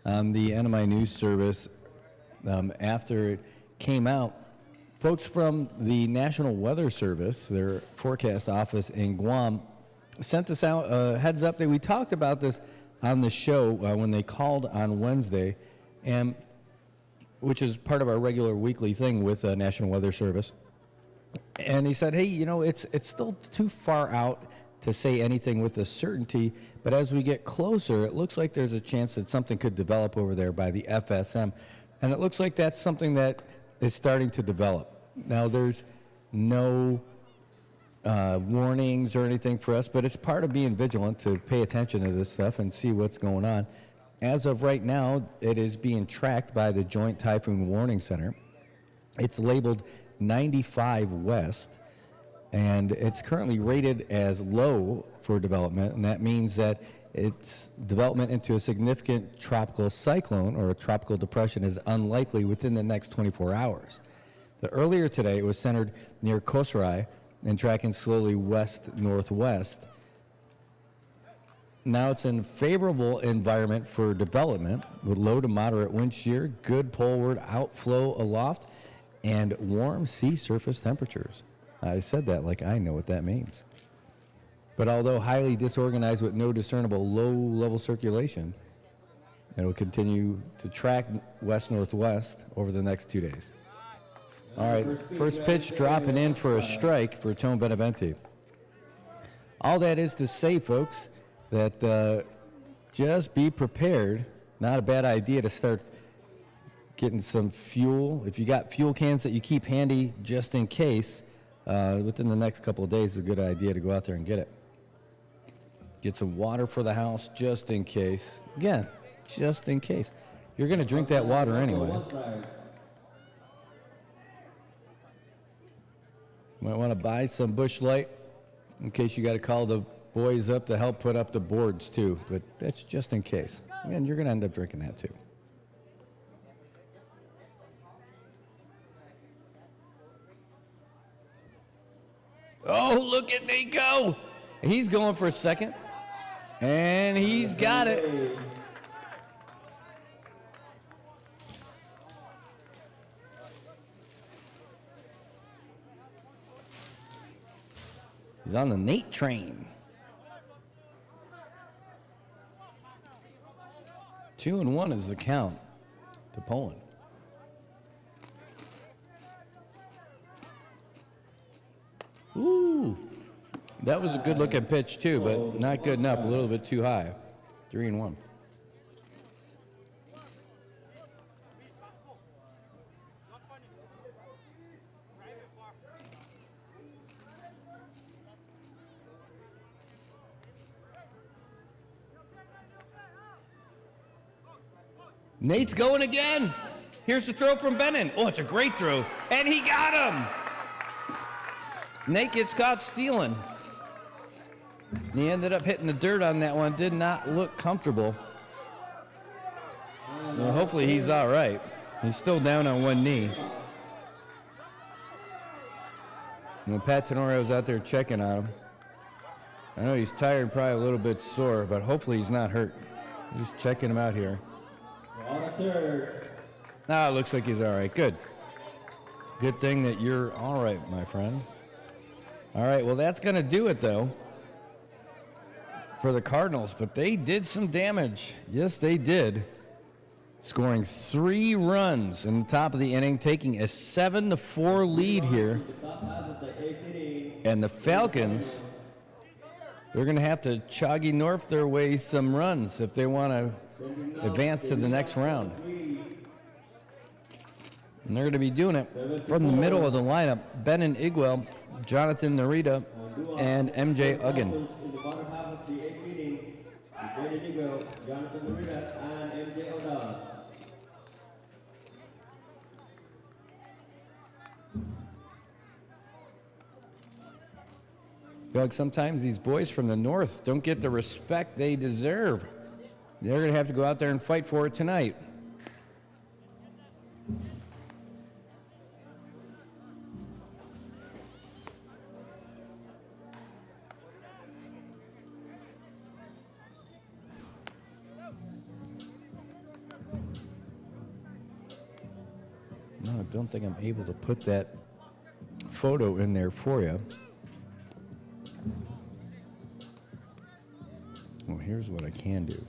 on the NMI News Service after it came out. Folks from the National Weather Service, their forecast office in Guam, sent us out a heads up that we talked about this on the show when they called on Wednesday, and which is part of our regular weekly thing with National Weather Service. And he said, hey, you know, it's still too far out to say anything with a certainty, but as we get closer, it looks like there's a chance that something could develop over there by the FSM. And it looks like that's something that is starting to develop. Now, there's no warnings or anything for us, but it's part of being vigilant to pay attention to this stuff and see what's going on. As of right now, it is being tracked by the Joint Typhoon Warning Center. It's labeled 95 West, and it's currently rated as low for development, and that means that its development into a significant tropical cyclone or a tropical depression is unlikely within the next 24 hours. Earlier today, it was centered near Kosarai and tracking slowly west-northwest. Now it's in favorable environment for development with low to moderate wind shear, good poleward outflow aloft, and warm sea surface temperatures. I said that like I know what that means. But although highly disorganized with no discernible low-level circulation, it will continue to track west-northwest over the next 2 days. All right, first pitch dropping in for a strike for Tone Beneventi. All that is to say, folks, that just be prepared. Not a bad idea to start getting some fuel. If you got fuel cans that you keep handy just in case, within the next couple of days, it's a good idea to go out there and get it. Get some water for the house just in case. Again, just in case. You're going to drink that water anyway. Might want to buy some Busch Light in case you got to call the boys up to help put up the boards too, but that's just in case. And you're going to end up drinking that too. Oh, look at Nate go. He's going for a second, and he's got it. He's on the Nate train. 2-1 is the count to Poland. Ooh, that was a good looking pitch too, but not good enough. A little bit too high. 3-1. Nate's going again. Here's the throw from Bennon. Oh, it's a great throw. And he got him. Nate gets caught stealing. He ended up hitting the dirt on that one. Did not look comfortable. Well, hopefully he's all right. He's still down on one knee. And Pat Tenorio's out there checking on him. I know he's tired, probably a little bit sore, but hopefully he's not hurt. Just checking him out here. On the third. Ah, looks like he's all right. Good. Good thing that you're all right, my friend. All right, well, that's going to do it, though, for the Cardinals. But they did some damage. Yes, they did. Scoring 3 runs in the top of the inning, taking a 7-4 lead here. And the Falcons, they're going to have to choggy north their way some runs if they want to advance to the next round. And they're going to be doing it from the middle of the lineup. Benin Iguel, Jonathan Narita, and MJ Uggan. In the bottom half of the 8th inning, Benin Iguel, Jonathan Narita, and MJ Uggan. Like sometimes these boys from the north don't get the respect they deserve. They're going to have to go out there and fight for it tonight. No, I don't think I'm able to put that photo in there for you. Well, here's what I can do.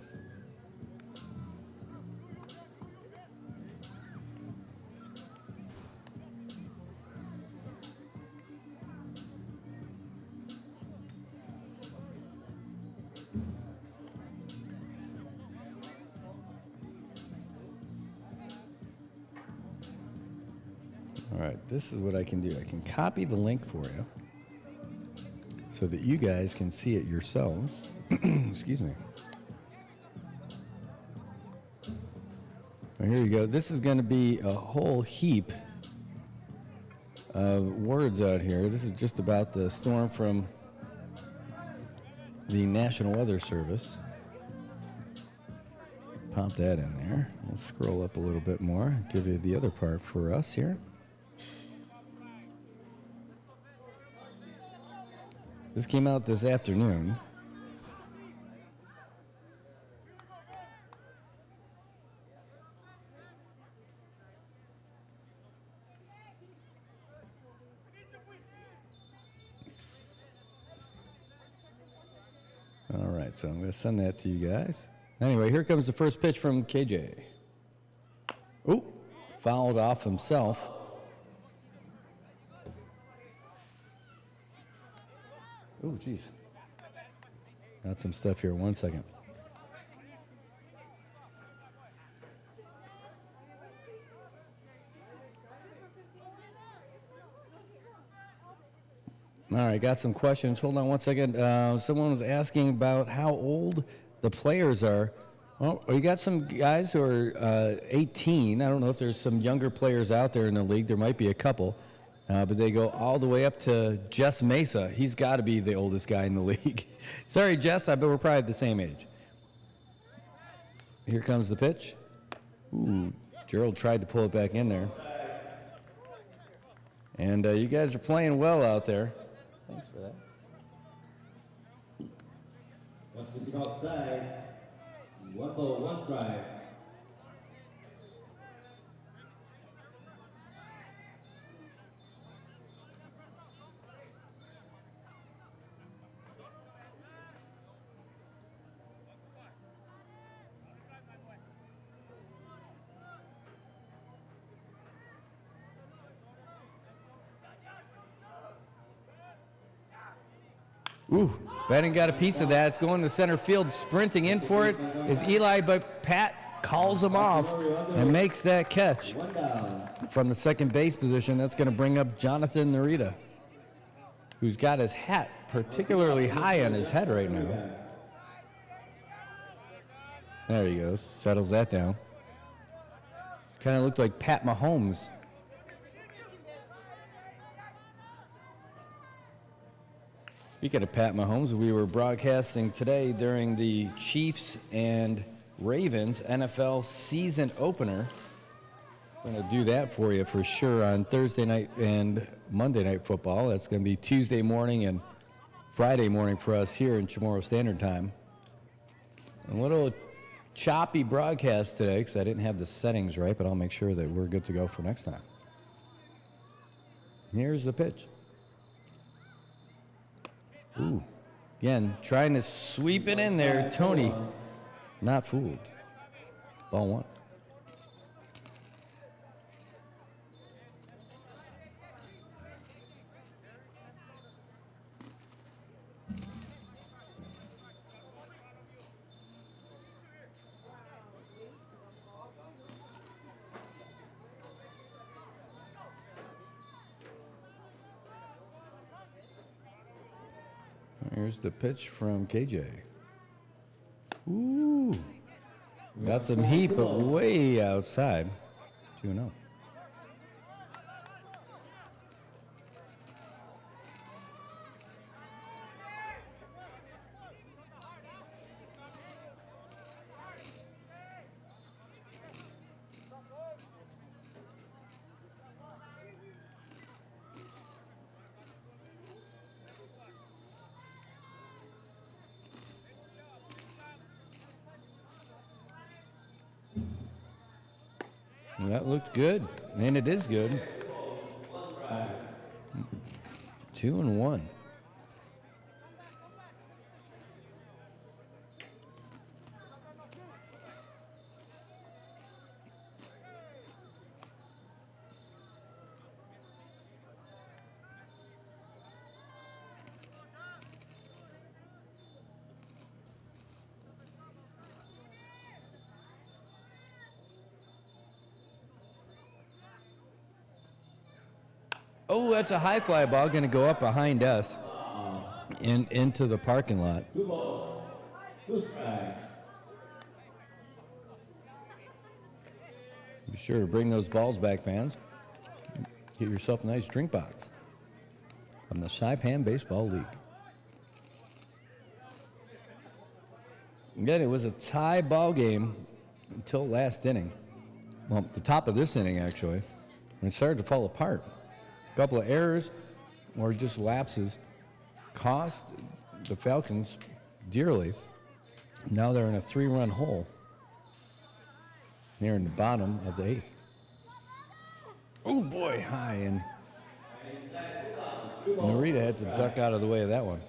All right, this is what I can do. I can copy the link for you so that you guys can see it yourselves. Excuse me. Well, here you go. This is going to be a whole heap of words out here. This is just about the storm from the National Weather Service. Pop that in there. Let's scroll up a little bit more. Give you the other part for us here. This came out this afternoon. All right, so I'm going to send that to you guys. Anyway, here comes the first pitch from KJ. Ooh, fouled off himself. Ooh, geez. Got some stuff here. 1 second. All right, got some questions. Hold on 1 second. Someone was asking about how old the players are. Well, you got some guys who are 18. I don't know if there's some younger players out there in the league. There might be a couple. But they go all the way up to Jess Mesa. He's got to be the oldest guy in the league. Sorry, Jess, I bet we're probably the same age. Here comes the pitch. Ooh, Gerald tried to pull it back in there. And you guys are playing well out there. Thanks for that. What's missing outside? 1 ball, 1 strike. Ooh, Benning got a piece of that. It's going to center field. Sprinting in for it is Eli, but Pat calls him off and makes that catch from the second base position. That's going to bring up Jonathan Narita, who's got his hat particularly high on his head right now. There he goes. Settles that down. Kind of looked like Pat Mahomes. Speaking of Pat Mahomes, we were broadcasting today during the Chiefs and Ravens NFL season opener. I'm going to do that for you for sure on Thursday night and Monday night football. That's going to be Tuesday morning and Friday morning for us here in Chamorro Standard Time. A little choppy broadcast today because I didn't have the settings right, but I'll make sure that we're good to go for next time. Here's the pitch. Ooh. Again, trying to sweep it in there. Tony, not fooled. Ball one. Here's the pitch from KJ. Ooh. Got some heat, but way outside. 2-0. That looked good, and it is good. 2-1. Oh, that's a high fly ball going to go up behind us and into the parking lot. 2 balls, 2 strikes. Be sure to bring those balls back, fans. Get yourself a nice drink box from the SAIPAN Baseball League. Again, it was a tie ball game until last inning. Well, the top of this inning, actually, when it started to fall apart. A couple of errors or just lapses cost the Falcons dearly. Now they're in a 3-run hole. They're in the bottom of the 8th. Oh boy, high, and Narita had to duck out of the way of that one.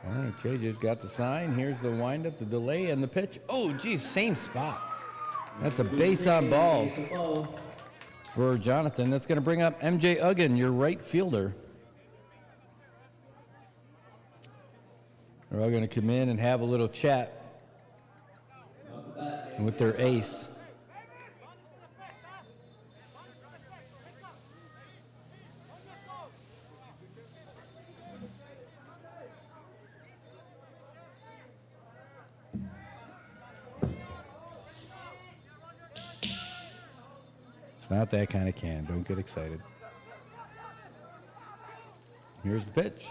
All right, KJ's got the sign. Here's the windup, the delay, and the pitch. Oh, geez, same spot. That's a base on balls for Jonathan. That's going to bring up MJ Uggan, your right fielder. They're all going to come in and have a little chat with their ace. It's not that kind of can. Don't get excited. Here's the pitch.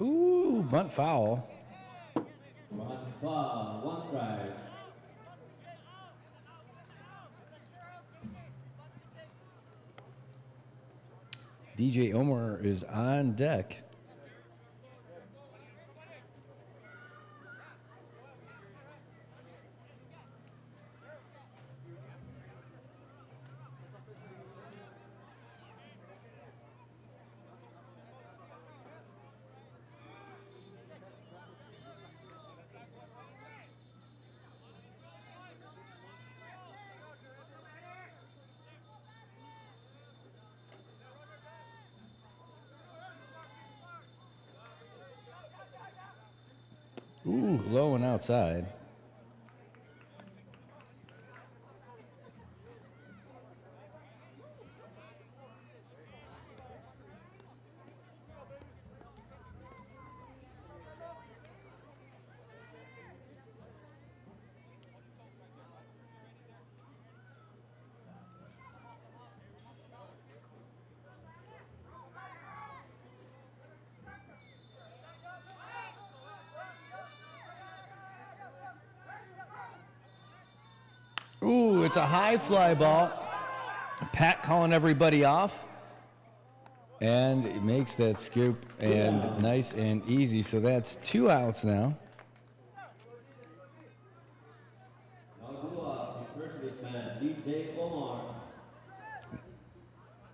Ooh, bunt foul. 1 ball, 1 strike. DJ Omar is on deck. Ooh, low and outside. it's a high fly ball. Pat calling everybody off. And it makes that scoop and nice and easy. So that's 2 outs now.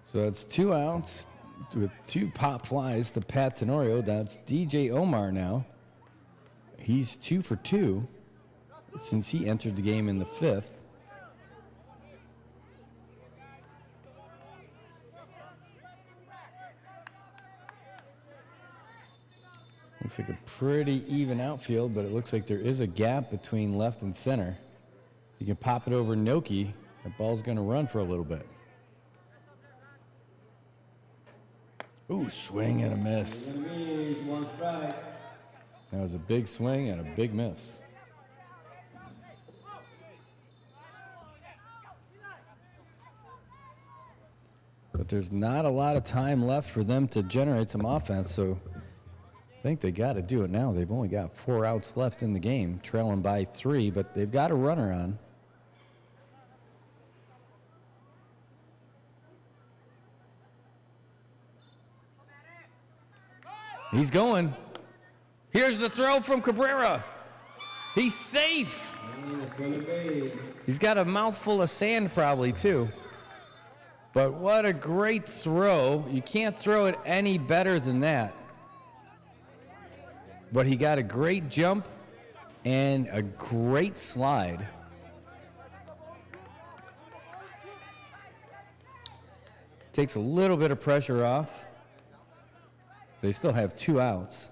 So that's 2 outs with 2 pop flies to Pat Tenorio. That's DJ Omar now. He's 2 for 2 since he entered the game in the 5th. Looks like a pretty even outfield, but it looks like there is a gap between left and center. You can pop it over Noki. That ball's going to run for a little bit. Ooh, swing and a miss. One strike. That was a big swing and a big miss. But there's not a lot of time left for them to generate some offense, so I think they got to do it now. They've only got 4 outs left in the game, trailing by 3, but they've got a runner on. He's going. Here's the throw from Cabrera. He's safe. He's got a mouthful of sand probably too. But what a great throw. You can't throw it any better than that. But he got a great jump and a great slide. Takes a little bit of pressure off. They still have 2 outs.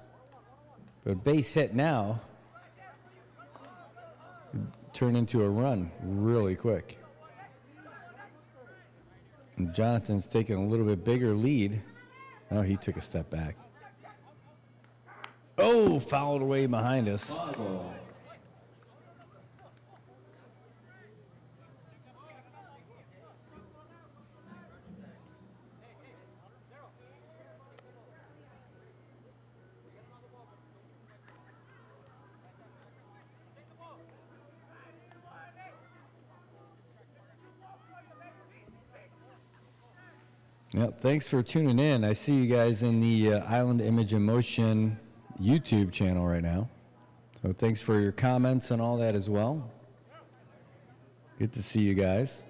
But base hit now turn into a run really quick. And Jonathan's taking a little bit bigger lead. Oh, he took a step back. Oh, fouled away behind us. Yep, thanks for tuning in. I see you guys in the Island Image and Motion YouTube channel right now. So thanks for your comments and all that as well. Good to see you guys.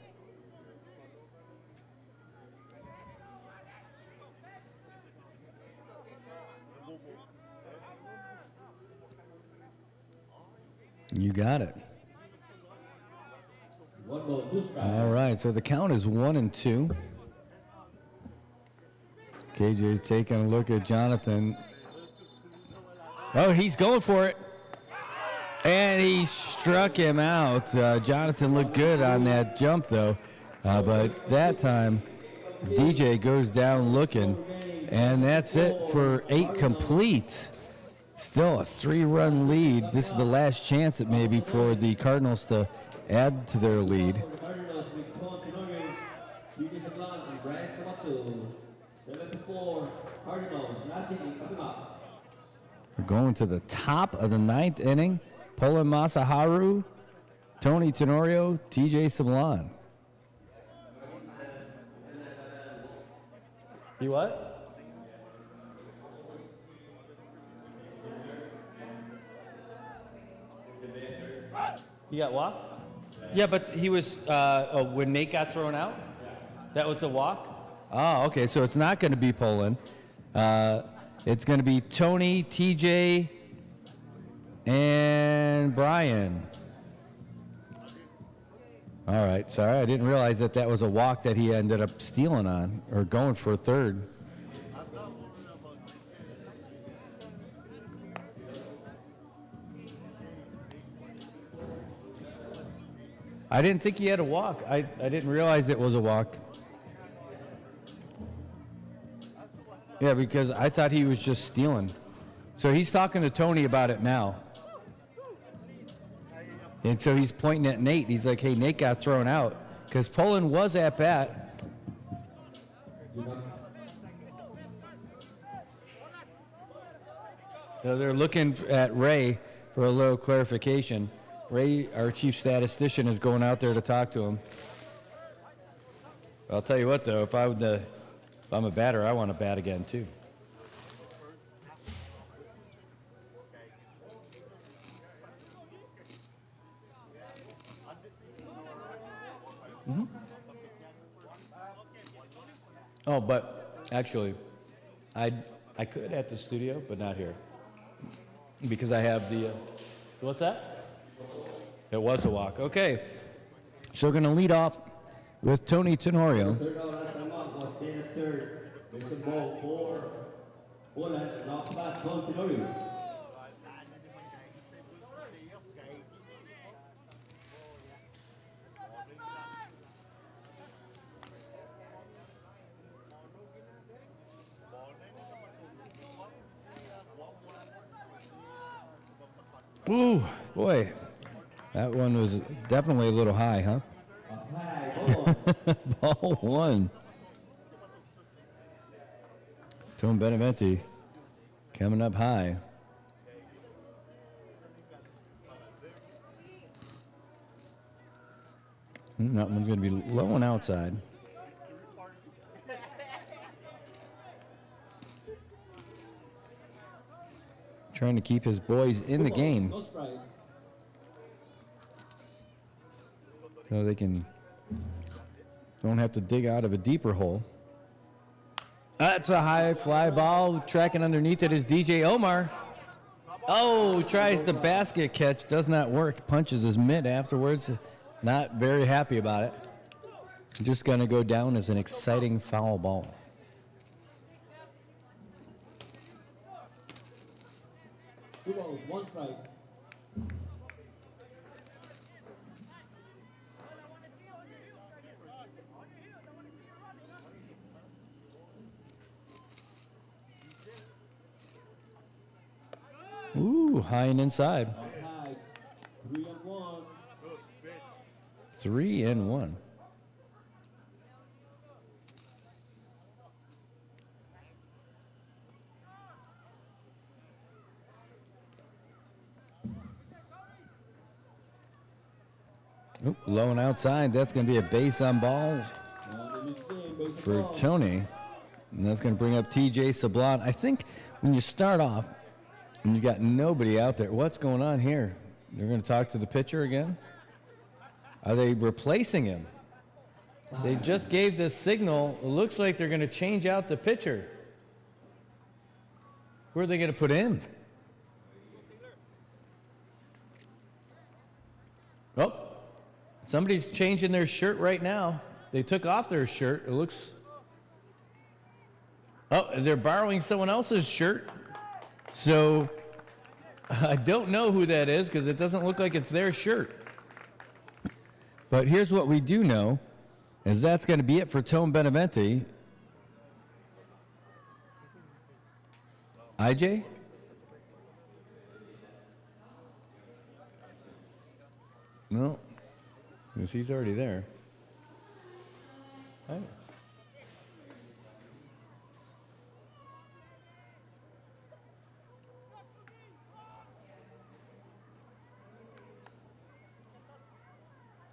You got it. All right, so the count is 1-2. KJ's taking a look at Jonathan. Oh, he's going for it. And he struck him out. Jonathan looked good on that jump, though. But that time, DJ goes down looking. And that's it for 8 complete. Still a 3-run lead. This is the last chance, it may be, for the Cardinals to add to their lead. We're going to the top of the 9th inning. Polan Masaharu, Tony Tenorio, TJ Sablan. You what? He got walked? Yeah, but he was, when Nate got thrown out? That was the walk? Oh, okay, so it's not going to be Polan. It's going to be Tony, TJ, and Brian. All right, sorry, I didn't realize that that was a walk that he ended up stealing on, or going for a third. I didn't think he had a walk. I didn't realize it was a walk. Yeah, because I thought he was just stealing. So he's talking to Tony about it now. And so he's pointing at Nate. He's like, hey, Nate got thrown out. Because Polan was at bat. So they're looking at Ray for a little clarification. Ray, our chief statistician, is going out there to talk to him. I'll tell you what, though, if I'm a batter, I want to bat again, too. Oh, but actually, I could at the studio, but not here, because I have the. What's that? It was a walk. Okay, so we're going to lead off with Tony Tenorio. Third out last time out was 10 at third. There's a ball for Poland, knock back Tony Tenorio. Ooh, boy, that one was definitely a little high, huh? Ball one. Tone Beneventi coming up high. That one's going to be low and outside. Trying to keep his boys in the game so they don't have to dig out of a deeper hole. That's a high fly ball. Tracking underneath it is DJ Omar. Oh, tries the basket catch. Does not work. Punches his mitt afterwards. Not very happy about it. Just going to go down as an exciting foul ball. Two balls, one strike. Ooh, high and inside. High. 3-1. 3-1. Oop, low and outside. That's going to be a base on balls for Tony. And that's going to bring up TJ Sablon. I think when you start off and you got nobody out there, what's going on here? They're going to talk to the pitcher again? Are they replacing him? They just gave this signal. It looks like they're going to change out the pitcher. Who are they going to put in? Oh, somebody's changing their shirt right now. They took off their shirt. It looks... Oh, they're borrowing someone else's shirt. So I don't know who that is because it doesn't look like it's their shirt. But here's what we do know, is that's going to be it for Tone Beneventi. IJ? No, because he's already there. Oh.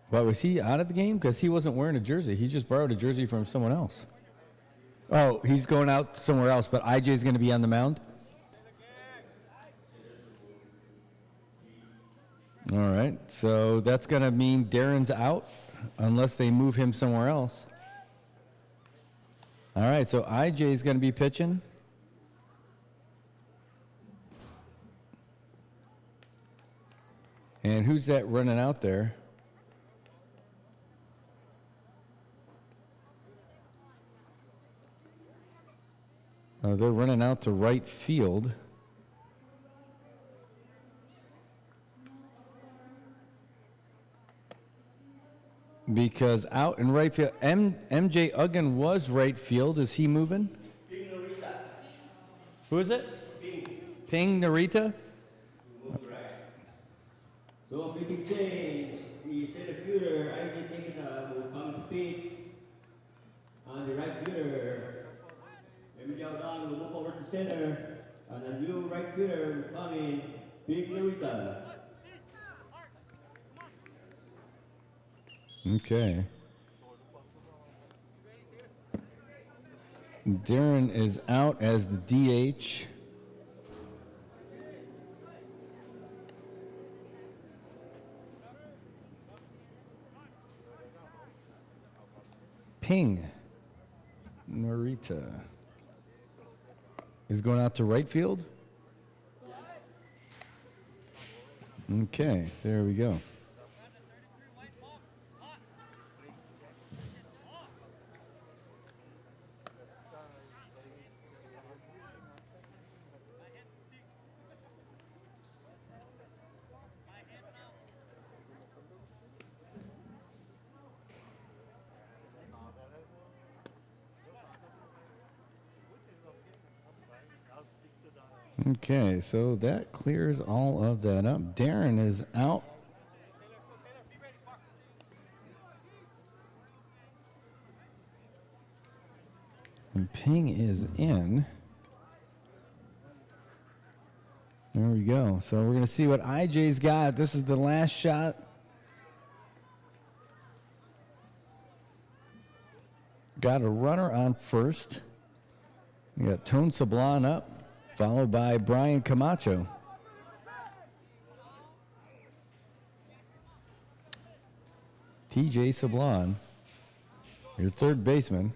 Well, was he out of the game? Because he wasn't wearing a jersey. He just borrowed a jersey from someone else. Oh, he's going out somewhere else, but IJ's going to be on the mound? All right, so that's going to mean Darren's out unless they move him somewhere else. All right, so IJ's going to be pitching. And who's that running out there? They're running out to right field. Because out in right field, MJ Uggan was right field. Is he moving? Ping Narita. Who is it? Ping Narita? So pitching change. The center fielder, IJ taking will come to pitch. On the right fielder. Emilio Don will move over to center, and a new right fielder will come in, Big Narita. Okay. Darren is out as the DH. Ping. Norita is going out to right field. Okay, there we go. Okay, so that clears all of that up. Darren is out. And Ping is in. There we go. So we're going to see what IJ's got. This is the last shot. Got a runner on first. We got Tone Sablon up, followed by Brian Camacho. TJ Sablon, your third baseman.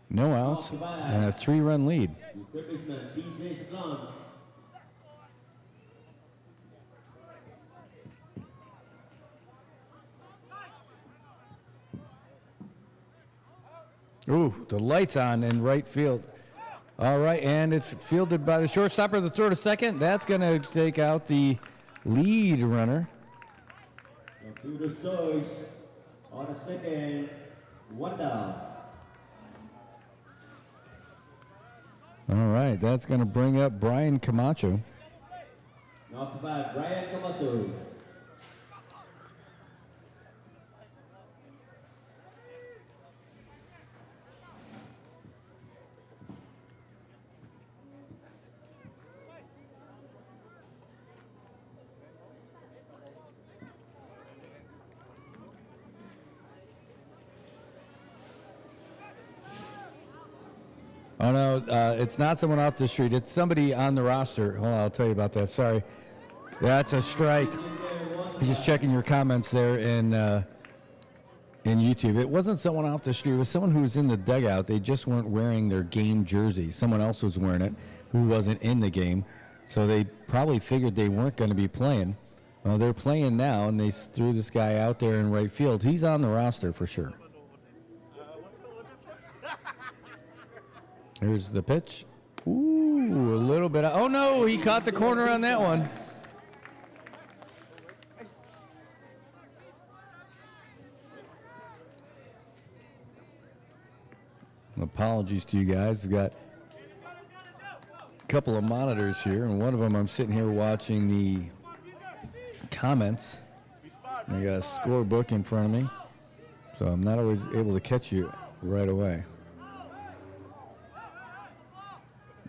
No outs and a 3-run lead. Third baseman, DJ Sablon. Ooh, the light's on in right field. All right, and it's fielded by the shortstopper. The throw to second. That's going to take out the lead runner. To the source on a second, 1 down. All right, that's going to bring up Brian Camacho. Knocked by Brian Camacho. Oh, no, it's not someone off the street. It's somebody on the roster. Hold on, I'll tell you about that. Sorry. That's a strike. Just checking your comments there in YouTube. It wasn't someone off the street. It was someone who was in the dugout. They just weren't wearing their game jersey. Someone else was wearing it who wasn't in the game. So they probably figured they weren't going to be playing. Well, they're playing now, and they threw this guy out there in right field. He's on the roster for sure. Here's the pitch. Ooh, a little bit. Oh, no, he caught the corner on that one. Apologies to you guys. We've got a couple of monitors here, and one of them I'm sitting here watching the comments. I got a scorebook in front of me, so I'm not always able to catch you right away.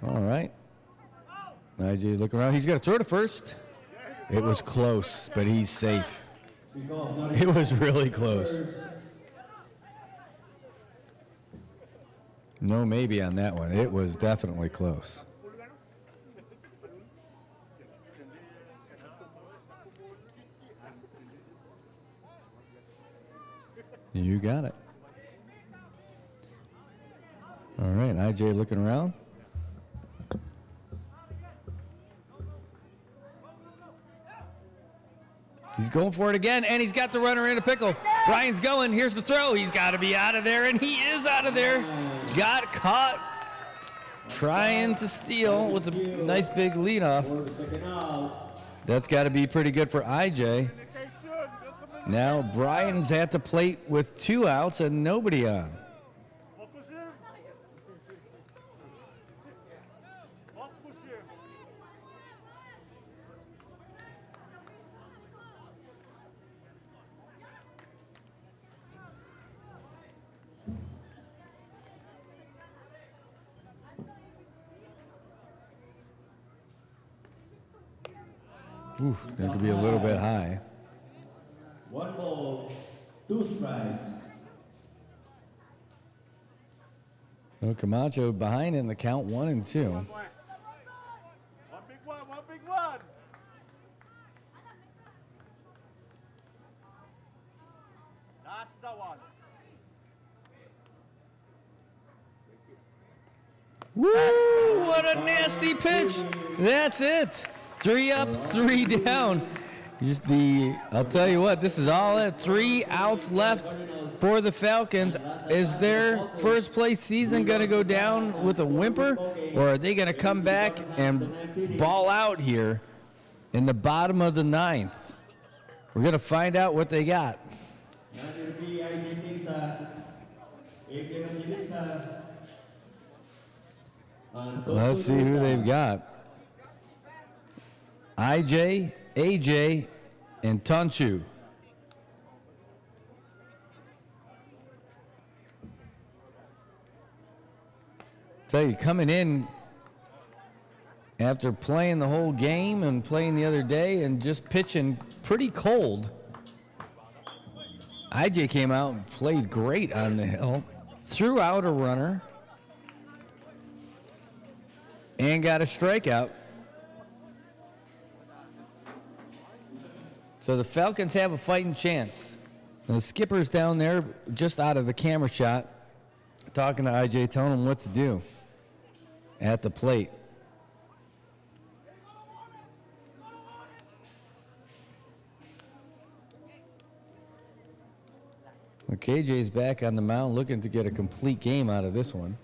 All right. IJ looking around. He's got to throw to first. It was close, but he's safe. It was really close. No maybe on that one. It was definitely close. You got it. All right, IJ looking around. He's going for it again, and he's got the runner in a pickle. Brian's going. Here's the throw. He's got to be out of there, and he is out of there. Got caught trying to steal with a nice big leadoff. That's got to be pretty good for IJ. Now Brian's at the plate with 2 outs and nobody on. Oof, that could be a little bit high. 1 ball, 2 strikes. Well, Camacho behind in the count 1-2. One big one, one big one. That's the one. Woo! What a nasty pitch. That's it. 3 up, 3 down. I'll tell you what, this is all at 3 outs left for the Falcons. Is their first place season going to go down with a whimper, or are they going to come back and ball out here in the bottom of the 9th? We're going to find out what they got. Let's see who they've got. IJ, AJ, and Tunchu. Tell you, coming in after playing the whole game and playing the other day and just pitching pretty cold, IJ came out and played great on the hill, threw out a runner, and got a strikeout. So the Falcons have a fighting chance. And the skipper's down there just out of the camera shot talking to IJ, telling him what to do at the plate. Well, KJ's back on the mound looking to get a complete game out of this one.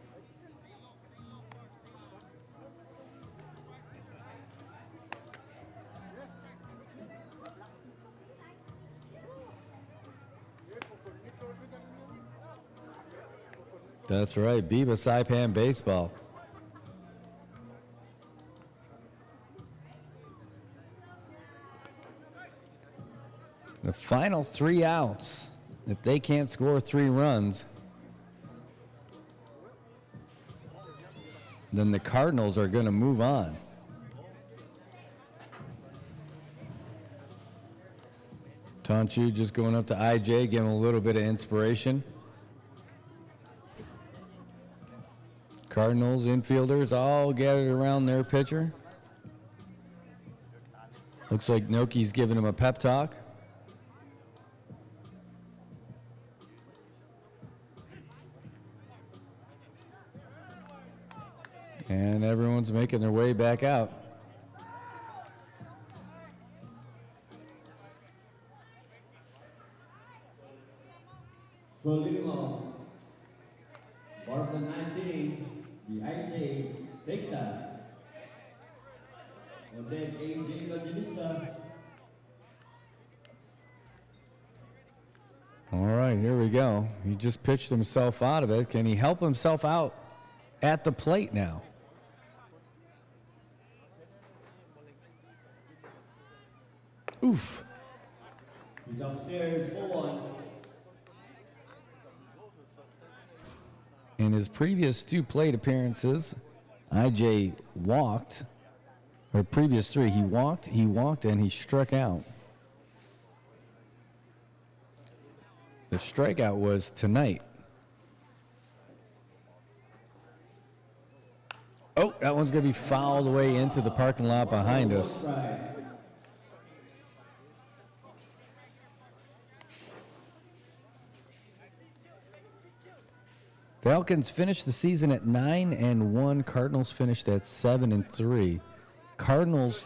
That's right, Biba SAIPAN baseball. The final 3 outs. If they can't score 3 runs, then the Cardinals are going to move on. Tunchu just going up to IJ, giving him a little bit of inspiration. Cardinals infielders all gathered around their pitcher. Looks like Noki's giving him a pep talk. And everyone's making their way back out. So leading off, bottom of the 9th inning, the IJ take that. And then AJ Evangelista. All right, here we go. He just pitched himself out of it. Can he help himself out at the plate now? Oof. He's upstairs, 0-1. In his previous 2 plate appearances, IJ walked, or previous 3, he walked, and he struck out. The strikeout was tonight. Oh, that one's going to be fouled away into the parking lot behind us. Falcons finished the season at 9-1. Cardinals finished at 7-3. Cardinals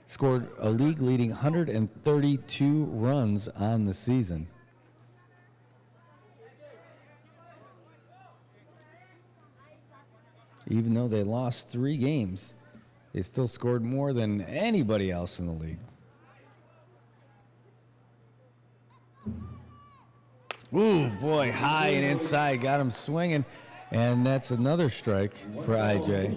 scored a league-leading 132 runs on the season. Even though they lost 3 games, they still scored more than anybody else in the league. Ooh, boy, high and inside, got him swinging, and that's another strike for IJ.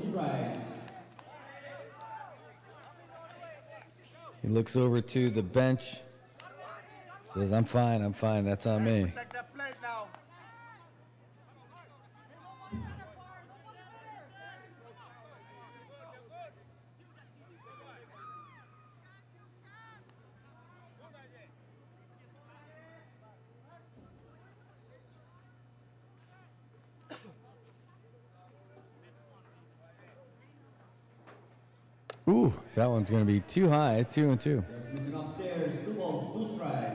He looks over to the bench, says, I'm fine, that's on me. Take that plate now. Ooh, that one's going to be too high, 2-2. Just missing upstairs, 2 balls, 2 strikes.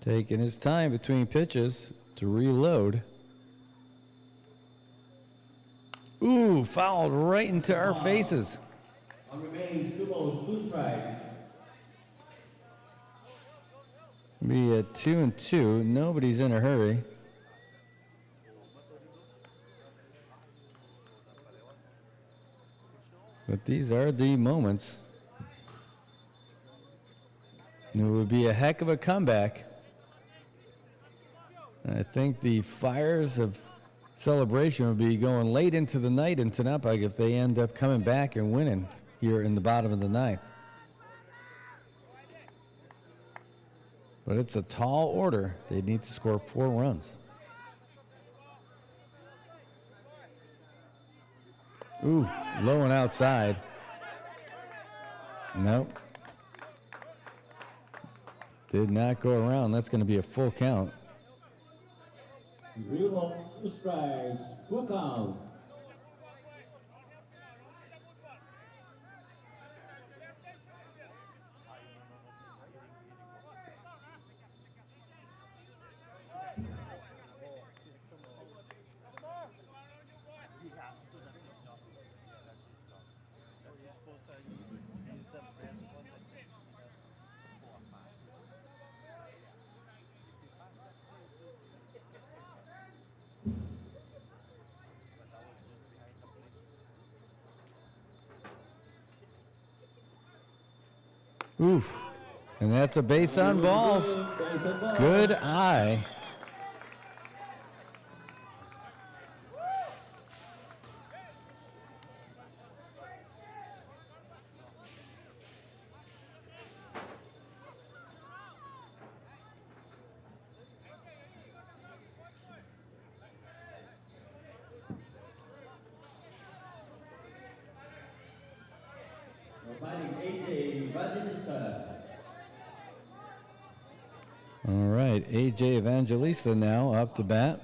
Taking his time between pitches to reload. Ooh, fouled right into our faces. On remains 2 balls, 2 strikes. Be at 2-2. Nobody's in a hurry. But these are the moments. And it would be a heck of a comeback. And I think the fires of celebration would be going late into the night in Tenapag if they end up coming back and winning here in the bottom of the ninth. But it's a tall order. They need to score 4 runs. Ooh, low and outside. Nope. Did not go around. That's going to be a full count. Real ball, 2 strikes, full count. Oof. And that's a base on balls. Good eye. All right, AJ Evangelista now up to bat.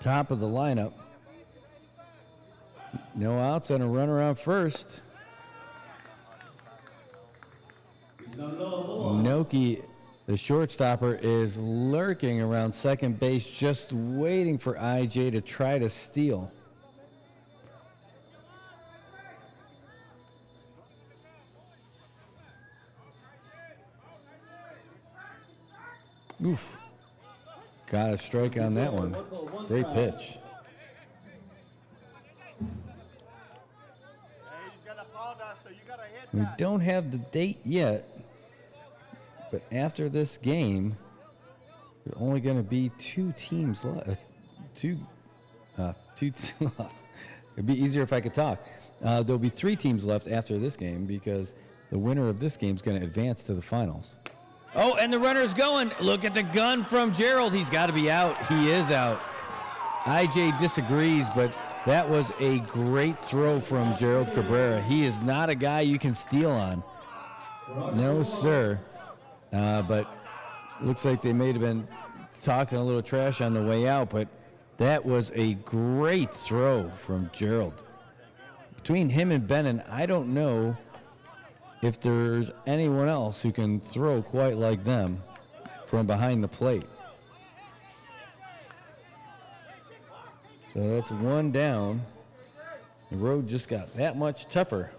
Top of the lineup. No outs and a runner on first. Noki, the shortstopper, is lurking around second base, just waiting for IJ to try to steal. Oof. Got a strike on that one. Great pitch. We don't have the date yet, but after this game, there's only going to be 2 teams left. Two teams left. It'd be easier if I could talk. There'll be 3 teams left after this game because the winner of this game is going to advance to the finals. Oh, and the runner's going. Look at the gun from Gerald. He's got to be out. He is out. IJ disagrees, but that was a great throw from Gerald Cabrera. He is not a guy you can steal on. No, sir. But looks like they may have been talking a little trash on the way out, but that was a great throw from Gerald. Between him and Bennon, I don't know if there's anyone else who can throw quite like them from behind the plate. So that's 1 down. The road just got that much tougher.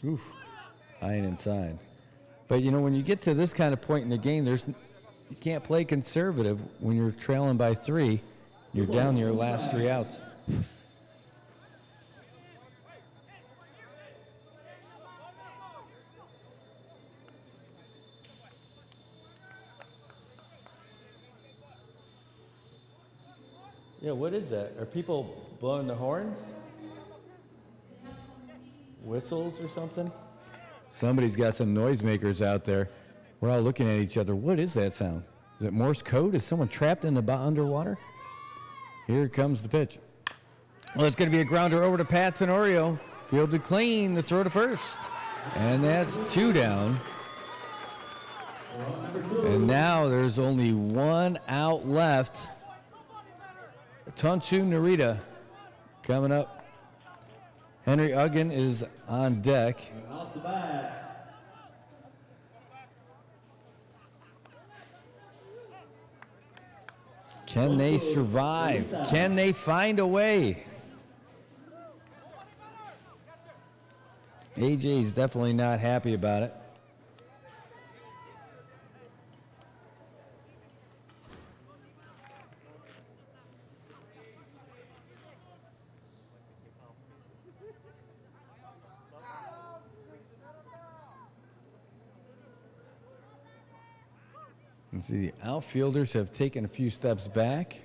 Oof, high and inside. But, you know, when you get to this kind of point in the game, you can't play conservative when you're trailing by 3. You're down your last 3 outs. Yeah, what is that? Are people blowing the horns? whistles or something? Somebody's got some noisemakers out there. We're all looking at each other. What is that sound? Is it Morse code? Is someone trapped in the underwater? Here comes the pitch. Well, it's going to be a grounder over to Pat Tenorio. Fielded clean, the throw to first. And that's 2 down. And now there's only 1 out left. Tunchu Narita coming up. Henry Uggan is on deck. Off the bat. Can they survive? Can they find a way? AJ's definitely not happy about it. You see, the outfielders have taken a few steps back.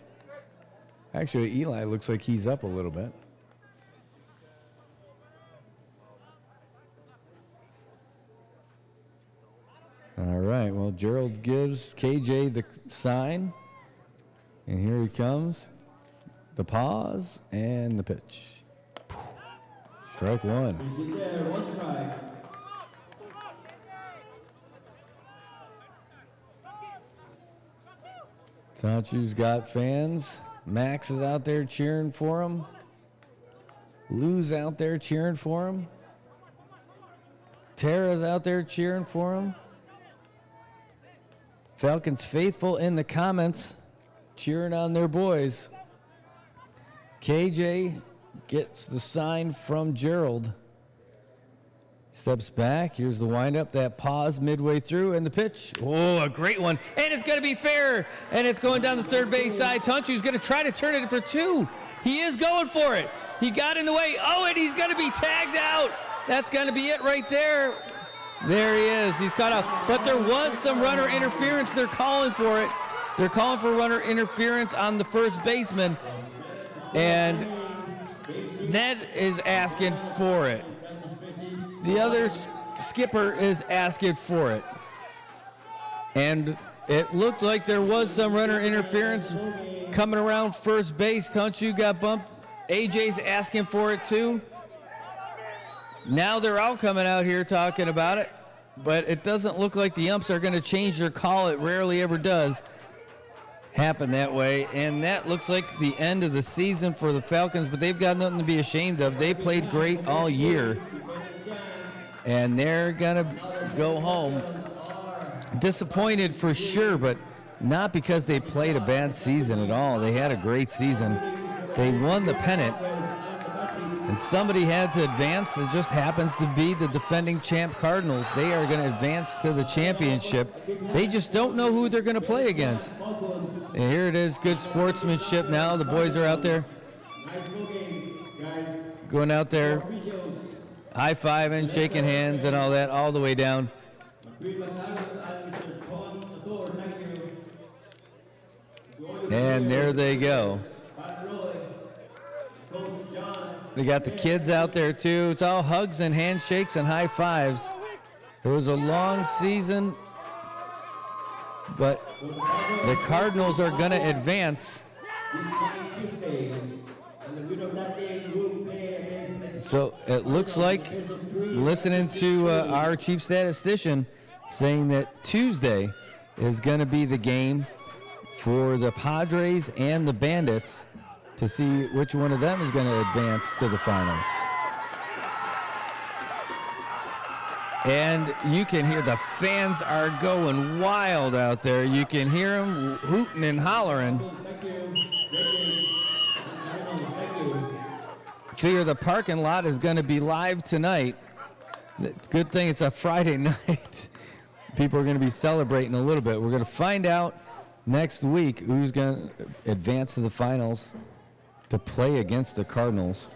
Actually, Eli looks like he's up a little bit. All right, well, Gerald gives KJ the sign. And here he comes. The pause and the pitch. Strike 1. He's there, 1 strike. Tanchu's got fans. Max is out there cheering for him. Lou's out there cheering for him. Tara's out there cheering for him. Falcons faithful in the comments cheering on their boys. KJ gets the sign from Gerald. Steps back. Here's the windup. That pause midway through, and the pitch. Oh, a great one. And it's going to be fair. And it's going down the third base side. Tunchu's going to try to turn it for 2. He is going for it. He got in the way. Oh, and he's going to be tagged out. That's going to be it right there. There he is. He's caught out. But there was some runner interference. They're calling for it. They're calling for runner interference on the first baseman. And Ned is asking for it. The other skipper is asking for it. And it looked like there was some runner interference coming around first base. Tunchu got bumped. AJ's asking for it too. Now they're all coming out here talking about it, but it doesn't look like the umps are going to change their call. It rarely ever does happen that way. And that looks like the end of the season for the Falcons, but they've got nothing to be ashamed of. They played great all year. And they're going to go home disappointed for sure, but not because they played a bad season at all. They had a great season. They won the pennant, and somebody had to advance. It just happens to be the defending champ Cardinals. They are going to advance to the championship. They just don't know who they're going to play against. And here it is, good sportsmanship now. The boys are out there, going out there, high-fiving, shaking hands and all that, all the way down. And there they go. They got the kids out there too. It's all hugs and handshakes and high fives. It was a long season, but the Cardinals are going to advance. So it looks like, listening to our chief statistician, saying that Tuesday is going to be the game for the Padres and the Bandits to see which one of them is going to advance to the finals. And you can hear the fans are going wild out there. You can hear them hooting and hollering. Figure the parking lot is going to be live tonight. Good thing it's a Friday night. People are going to be celebrating a little bit. We're going to find out next week who's going to advance to the finals to play against the Cardinals.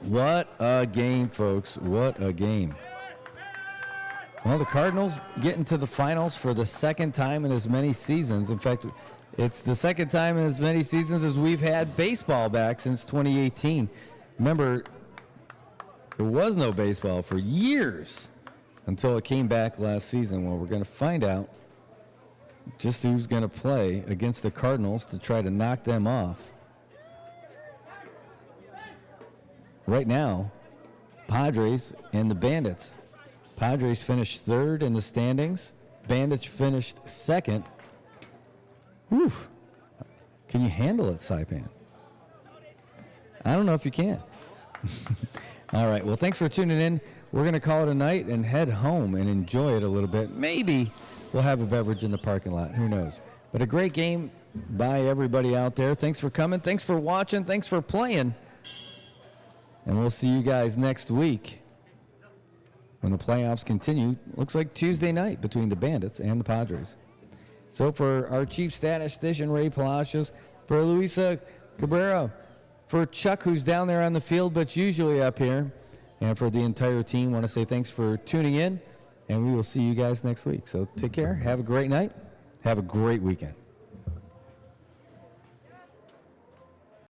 What a game, folks. What a game. Well, the Cardinals getting to the finals for the second time in as many seasons. In fact, it's the second time in as many seasons as we've had baseball back since 2018. Remember, There was no baseball for years until it came back last season. Well, we're going to find out just who's going to play against the Cardinals to try to knock them off. Right now, Padres and the Bandits. Padres finished third in the standings. Bandits finished second. Whew. Can you handle it, SAIPAN? I don't know if you can. All right, well, thanks for tuning in. We're going to call it a night and head home and enjoy it a little bit. Maybe we'll have a beverage in the parking lot. Who knows? But a great game by everybody out there. Thanks for coming. Thanks for watching. Thanks for playing. And we'll see you guys next week when the playoffs continue. Looks like Tuesday night between the Bandits and the Padres. So for our chief statistician, Ray Palacios, for Luisa Cabrera, for Chuck, who's down there on the field but usually up here, and for the entire team, I want to say thanks for tuning in, and we will see you guys next week. So take care. Have a great night. Have a great weekend.